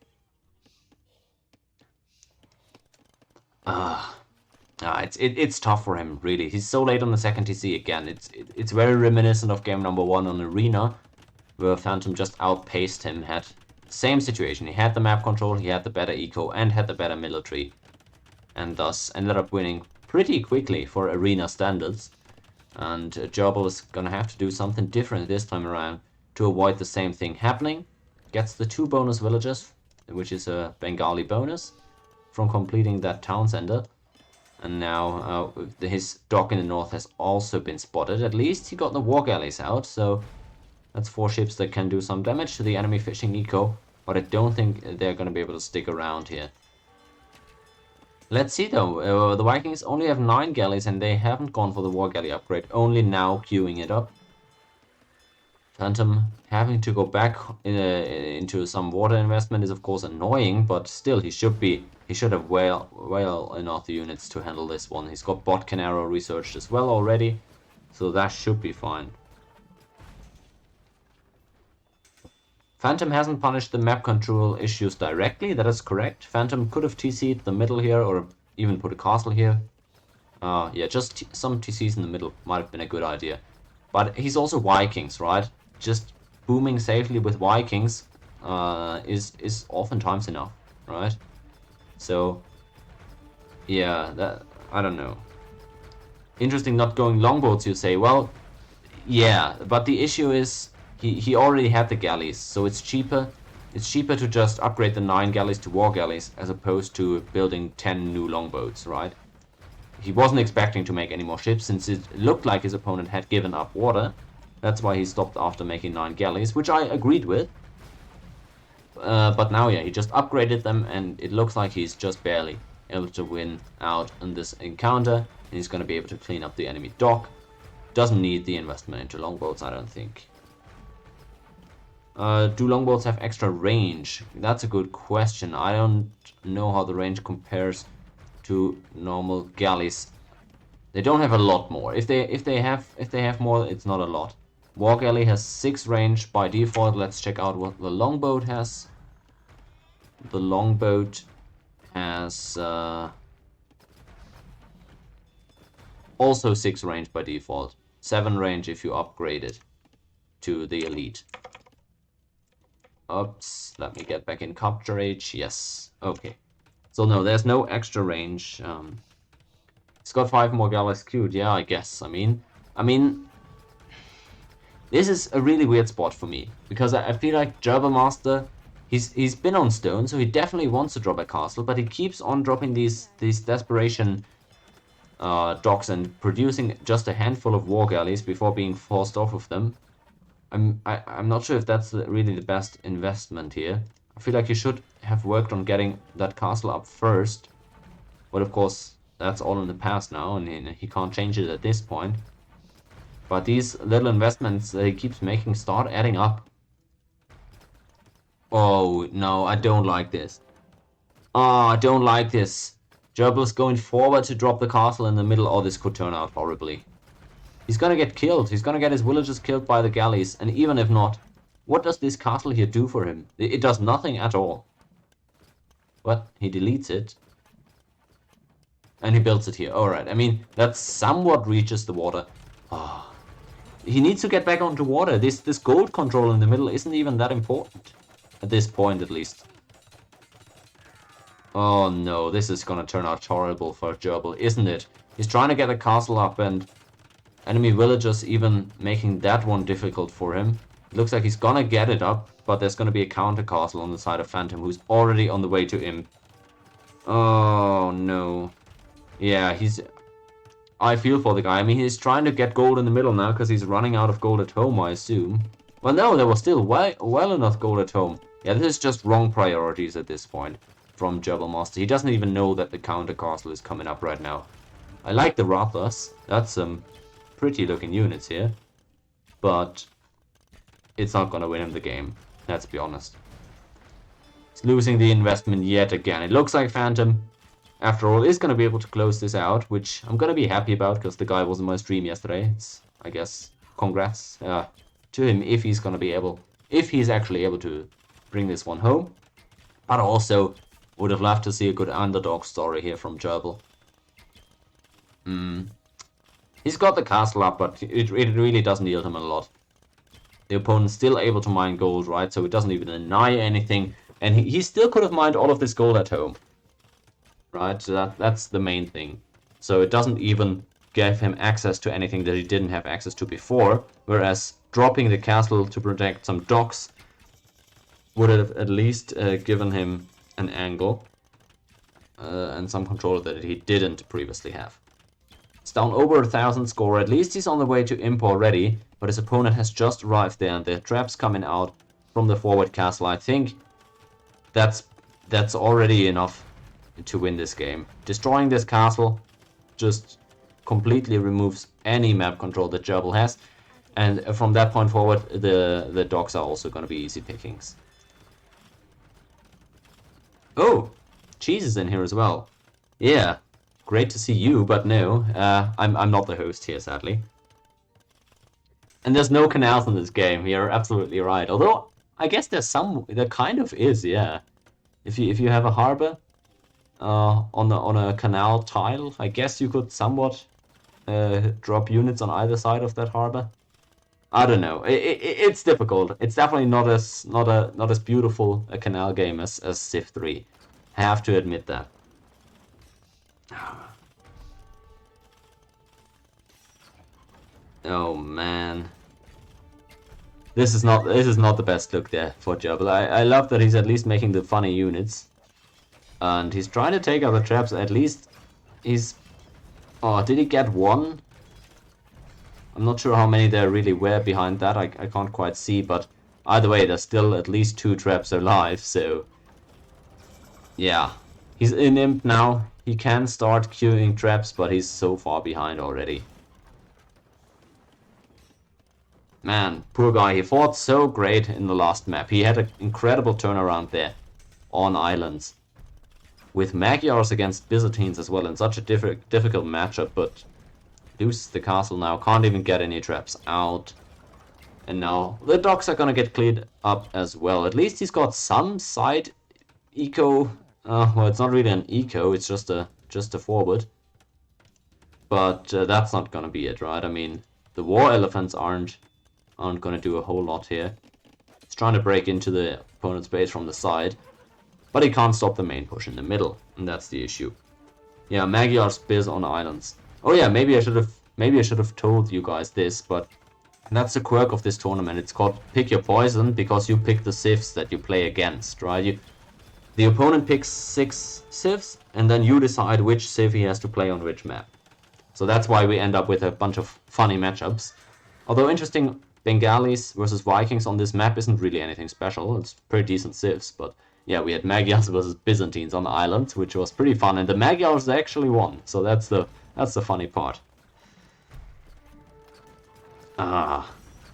It's tough for him, really. He's so late on the second TC again. It's very reminiscent of game number 1 on Arena, where Phantom just outpaced him. Had same situation. He had the map control, he had the better eco, and had the better military, and thus ended up winning pretty quickly for Arena standards. And Gerbil is gonna have to do something different this time around to avoid the same thing happening. Gets the 2 bonus villages, which is a Bengali bonus from completing that town center. And now his dock in the north has also been spotted. At least he got the war galleys out, so that's 4 ships that can do some damage to the enemy fishing eco, but I don't think they're going to be able to stick around here. Let's see though, the Vikings only have 9 galleys and they haven't gone for the war galley upgrade, only now queuing it up. Phantom having to go back into some water investment is of course annoying, but still he should have well enough units to handle this one. He's got bot Canaro researched as well already, so that should be fine. Phantom hasn't punished the map control issues directly, that is correct. Phantom could have TC'd the middle here, or even put a castle here. Yeah, just some TCs in the middle might have been a good idea. But he's also Vikings, right? Just booming safely with Vikings is oftentimes enough, right? So, yeah, I don't know. Interesting not going longboats, you say. Well, yeah, but the issue is he already had the galleys, so it's cheaper to just upgrade the 9 galleys to war galleys as opposed to building 10 new longboats, right? he wasn't expecting to make any more ships, since it looked like his opponent had given up water. That's why he stopped after making 9 galleys, which I agreed with. But now, yeah, he just upgraded them, and it looks like he's just barely able to win out in this encounter. And he's going to be able to clean up the enemy dock. Doesn't need the investment into longboats, I don't think. Do longboats have extra range? That's a good question. I don't know how the range compares to normal galleys. They don't have a lot more. If they have more, it's not a lot. War galley has 6 range by default. Let's check out what the longboat has. The longboat has also 6 range by default. 7 range if you upgrade it to the elite. Oops, let me get back in capture age. Yes, okay. So no, there's no extra range. It's got 5 more galleys queued. Yeah, I guess. I mean, this is a really weird spot for me, because I feel like GerbilMaster, he's been on stone, so he definitely wants to drop a castle, but he keeps on dropping these desperation docks and producing just a handful of war galleys before being forced off of them. I'm not sure if that's really the best investment here. I feel like he should have worked on getting that castle up first, but of course that's all in the past now, and he can't change it at this point. But these little investments that he keeps making start adding up. Oh no, I don't like this. Oh, I don't like this. Gerbil's going forward to drop the castle in the middle. Oh, this could turn out horribly. He's gonna get killed. He's gonna get his villagers killed by the galleys. And even if not, what does this castle here do for him? It does nothing at all. But he deletes it. And he builds it here. Alright, I mean, that somewhat reaches the water. Oh. He needs to get back onto water. This gold control in the middle isn't even that important. At this point, at least. Oh no, this is gonna turn out horrible for Gerbil, isn't it? He's trying to get a castle up, and enemy villagers even making that one difficult for him. It looks like he's gonna get it up, but there's gonna be a counter castle on the side of Phantom, who's already on the way to him. Oh no. Yeah, I feel for the guy. I mean, he's trying to get gold in the middle now because he's running out of gold at home, I assume. Well, no, there was still well enough gold at home. Yeah, this is just wrong priorities at this point from GerbilMaster. He doesn't even know that the counter castle is coming up right now. I like the Rathas. That's some pretty looking units here. But it's not going to win him the game. Let's be honest. He's losing the investment yet again. It looks like Phantom, after all, is going to be able to close this out, which I'm going to be happy about because the guy was in my stream yesterday. It's, I guess, congrats to him if he's going to be able, if he's actually able to bring this one home. But also would have loved to see a good underdog story here from Gerbil. He's got the castle up, but it really doesn't yield him a lot. The opponent's still able to mine gold, right? So it doesn't even deny anything. And he still could have mined all of this gold at home. Right, so that's the main thing. So it doesn't even give him access to anything that he didn't have access to before, whereas dropping the castle to protect some docks would have at least given him an angle and some control that he didn't previously have. It's down over 1,000 score. At least he's on the way to imp already, but his opponent has just arrived there, and the traps coming out from the forward castle. I think that's already enough to win this game. Destroying this castle just completely removes any map control that Gerbil has, and from that point forward the docks are also going to be easy pickings. Oh, Cheese is in here as well. Yeah, great to see you, but no, I'm not the host here, sadly. And there's no canals in this game. You're absolutely right. Although I guess there kind of is, yeah. If you have a harbor on a canal tile, I guess you could somewhat drop units on either side of that harbor. I don't know. It's difficult. It's definitely not as beautiful a canal game as Civ 3. I have to admit that. Oh man. This is not the best look there for Gerbil. I love that he's at least making the funny units. And he's trying to take out the traps. At least he's Oh, did he get one? I'm not sure how many there really were behind that. I can't quite see, but either way, there's still at least 2 traps alive, so... Yeah. He's in Imp now. He can start queuing traps, but he's so far behind already. Man, poor guy. He fought so great in the last map. He had an incredible turnaround there on islands. With Magyars against Byzantines as well in such a difficult matchup, but loses the castle now. Can't even get any traps out. And now the docks are gonna get cleared up as well. At least he's got some side eco. Well, it's not really an eco. It's just a forward. But that's not gonna be it, right? I mean, the war elephants aren't gonna do a whole lot here. He's trying to break into the opponent's base from the side, but he can't stop the main push in the middle, and that's the issue. Yeah, Magyar's biz on islands. Oh yeah, maybe I should have told you guys this, but that's the quirk of this tournament. It's called pick your poison, because you pick the civs that you play against, right? The opponent picks 6 civs, and then you decide which civ he has to play on which map. So that's why we end up with a bunch of funny matchups. Although interesting, Bengalis versus Vikings on this map isn't really anything special. It's pretty decent civs, but yeah, we had Magyars versus Byzantines on the island, which was pretty fun, and the Magyars actually won. So that's the funny part.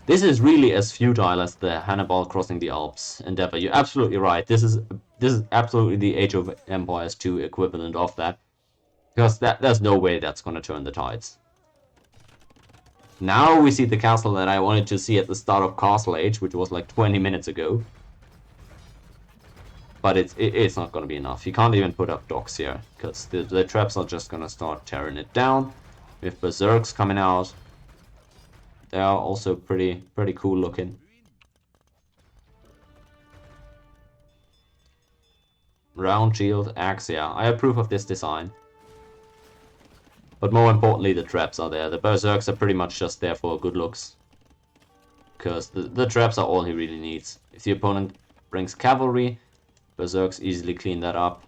This is really as futile as the Hannibal crossing the Alps endeavor. You're absolutely right. This is absolutely the Age of Empires 2 equivalent of that. Because there's no way that's going to turn the tides. Now we see the castle that I wanted to see at the start of Castle Age, which was like 20 minutes ago. But it's not going to be enough. You can't even put up docks here, because the traps are just going to start tearing it down. We have Berserks coming out. They are also pretty cool looking. Round shield, axe, yeah. I approve of this design. But more importantly, the traps are there. The Berserks are pretty much just there for good looks. Because the traps are all he really needs. If the opponent brings cavalry, Berserks easily clean that up.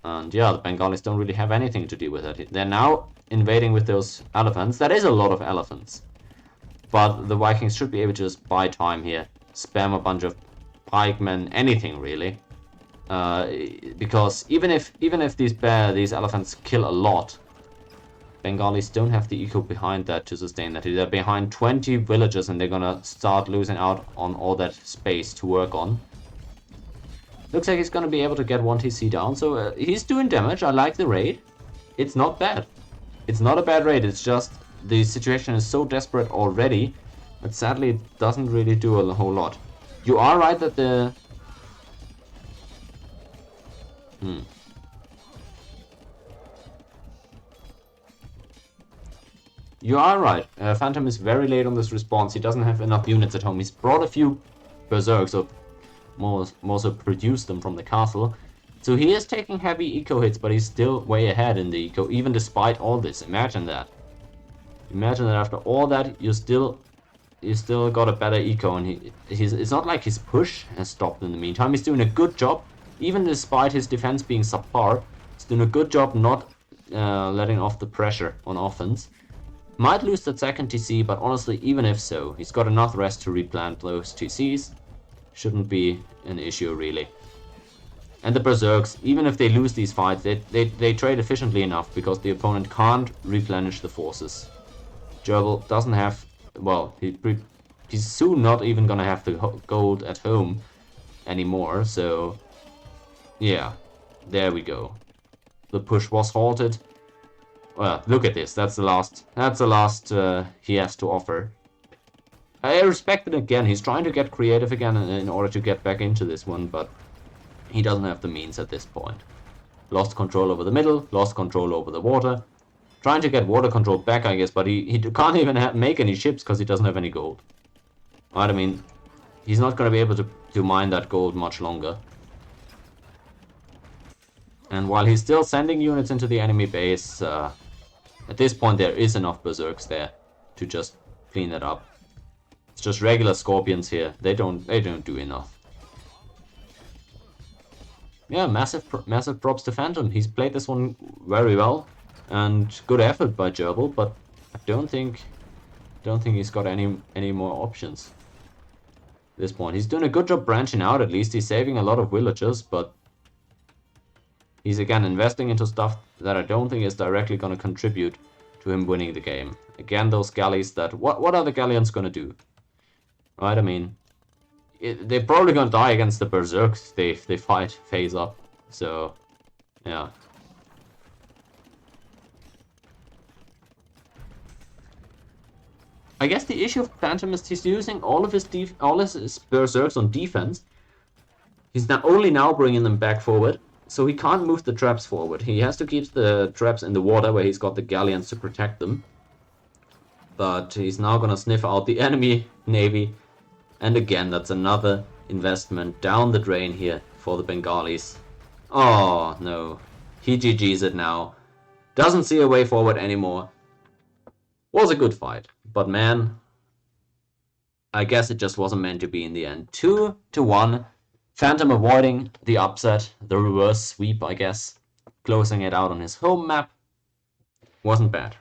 And yeah, the Bengalis don't really have anything to deal with it. They're now invading with those elephants. That is a lot of elephants. But the Vikings should be able to just buy time here. Spam a bunch of pikemen, anything really. Because even if these elephants kill a lot, Bengalis don't have the eco behind that to sustain that. They're behind 20 villages and they're gonna start losing out on all that space to work on. Looks like he's gonna be able to get 1 TC down, so he's doing damage. I like the raid. It's not bad. It's not a bad raid, it's just the situation is so desperate already that sadly it doesn't really do a whole lot. You are right that the... You are right. Phantom is very late on this response. He doesn't have enough units at home. He's brought a few Berserks, or more so produced them from the castle. So he is taking heavy eco hits, but he's still way ahead in the eco, even despite all this. Imagine that. Imagine that after all that, you still got a better eco, and it's not like his push has stopped in the meantime. He's doing a good job, even despite his defense being subpar. He's doing a good job not letting off the pressure on offense. Might lose that second TC, but honestly, even if so, he's got enough rest to replant those TCs. Shouldn't be an issue really. And the Berserks, even if they lose these fights, they trade efficiently enough because the opponent can't replenish the forces. Gerbil doesn't have, well, he's soon not even gonna have the gold at home anymore, so yeah, there we go. The push was halted. Well, look at this, that's the last he has to offer. I respect it again, he's trying to get creative again in order to get back into this one, but he doesn't have the means at this point. Lost control over the middle, lost control over the water. Trying to get water control back, I guess, but he can't even make any ships because he doesn't have any gold. Right, I mean, he's not going to be able to mine that gold much longer. And while he's still sending units into the enemy base, at this point there is enough Berserks there to just clean that up. It's just regular Scorpions here. They don't do enough. Yeah, massive props to Phantom. He's played this one very well. And good effort by Gerbil, but I don't think he's got any more options at this point. He's doing a good job branching out, at least. He's saving a lot of villagers, but he's again investing into stuff that I don't think is directly going to contribute to him winning the game. Again, those galleys that... What are the galleons going to do? Right, I mean... they're probably going to die against the berserks if they fight phase up. So, yeah. I guess the issue of Phantom is he's using all of his berserks on defense. He's only now bringing them back forward, so he can't move the traps forward. He has to keep the traps in the water where he's got the galleons to protect them. But he's now gonna sniff out the enemy navy. And again, that's another investment down the drain here for the Bengalis. Oh, no. He GG's it now. Doesn't see a way forward anymore. Was a good fight. But man, I guess it just wasn't meant to be in the end. 2-1. Phantom avoiding the upset, the reverse sweep, I guess. Closing it out on his home map. Wasn't bad.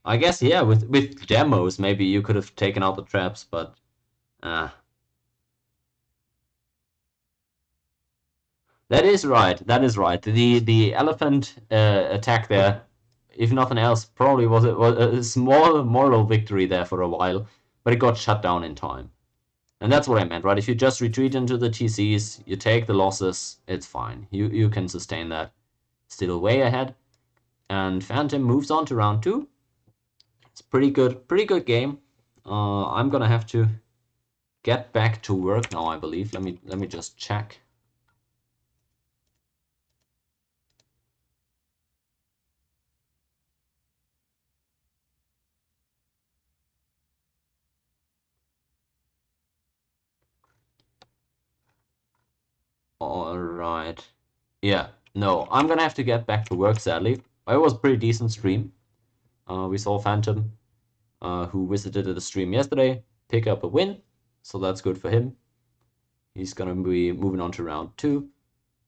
I guess, yeah, with demos, maybe you could have taken out the traps, but... That is right, that is right. The elephant attack there, if nothing else, probably was a small moral victory there for a while, but it got shut down in time. And that's what I meant, right? If you just retreat into the TCs, you take the losses, it's fine. You can sustain that. Still way ahead. And Phantom moves on to round 2. It's pretty good game. I'm gonna have to get back to work now, I believe. Let me just check. Alright. Yeah, no, I'm gonna have to get back to work, sadly. It was a pretty decent stream. We saw Phantom, who visited the stream yesterday, pick up a win, so that's good for him. He's gonna be moving on to round 2.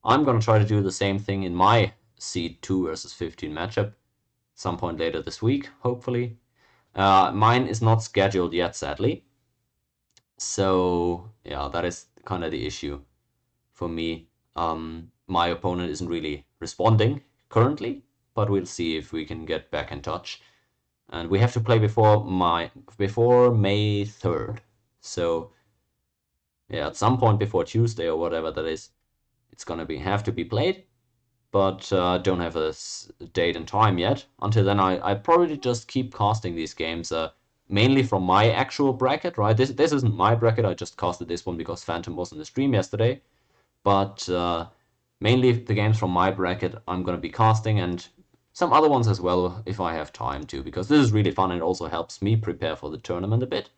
I'm gonna try to do the same thing in my Seed 2 versus 15 matchup some point later this week, hopefully. Mine is not scheduled yet, sadly. So, yeah, that is kind of the issue for me. My opponent isn't really responding currently, but we'll see if we can get back in touch. And we have to play before May 3rd. So, yeah, at some point before Tuesday or whatever that is, it's gonna have to be played. But don't have a date and time yet. Until then, I probably just keep casting these games, mainly from my actual bracket, right? This isn't my bracket, I just casted this one because Phantom was in the stream yesterday. But mainly the games from my bracket I'm going to be casting, and some other ones as well if I have time to, because this is really fun and it also helps me prepare for the tournament a bit.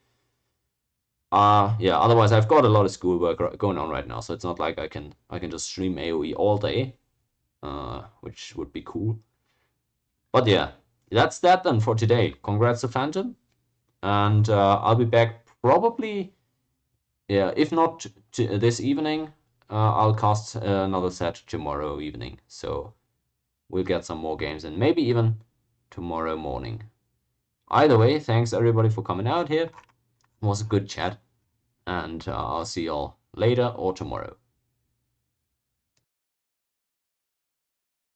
Yeah, otherwise I've got a lot of schoolwork going on right now, so it's not like I can just stream AoE all day, which would be cool. But yeah, that's that then for today. Congrats to Phantom, and I'll be back probably, yeah, if not this evening, I'll cast another set tomorrow evening, so we'll get some more games in, maybe even tomorrow morning. Either way, thanks everybody for coming out here. It was a good chat, and I'll see y'all later or tomorrow.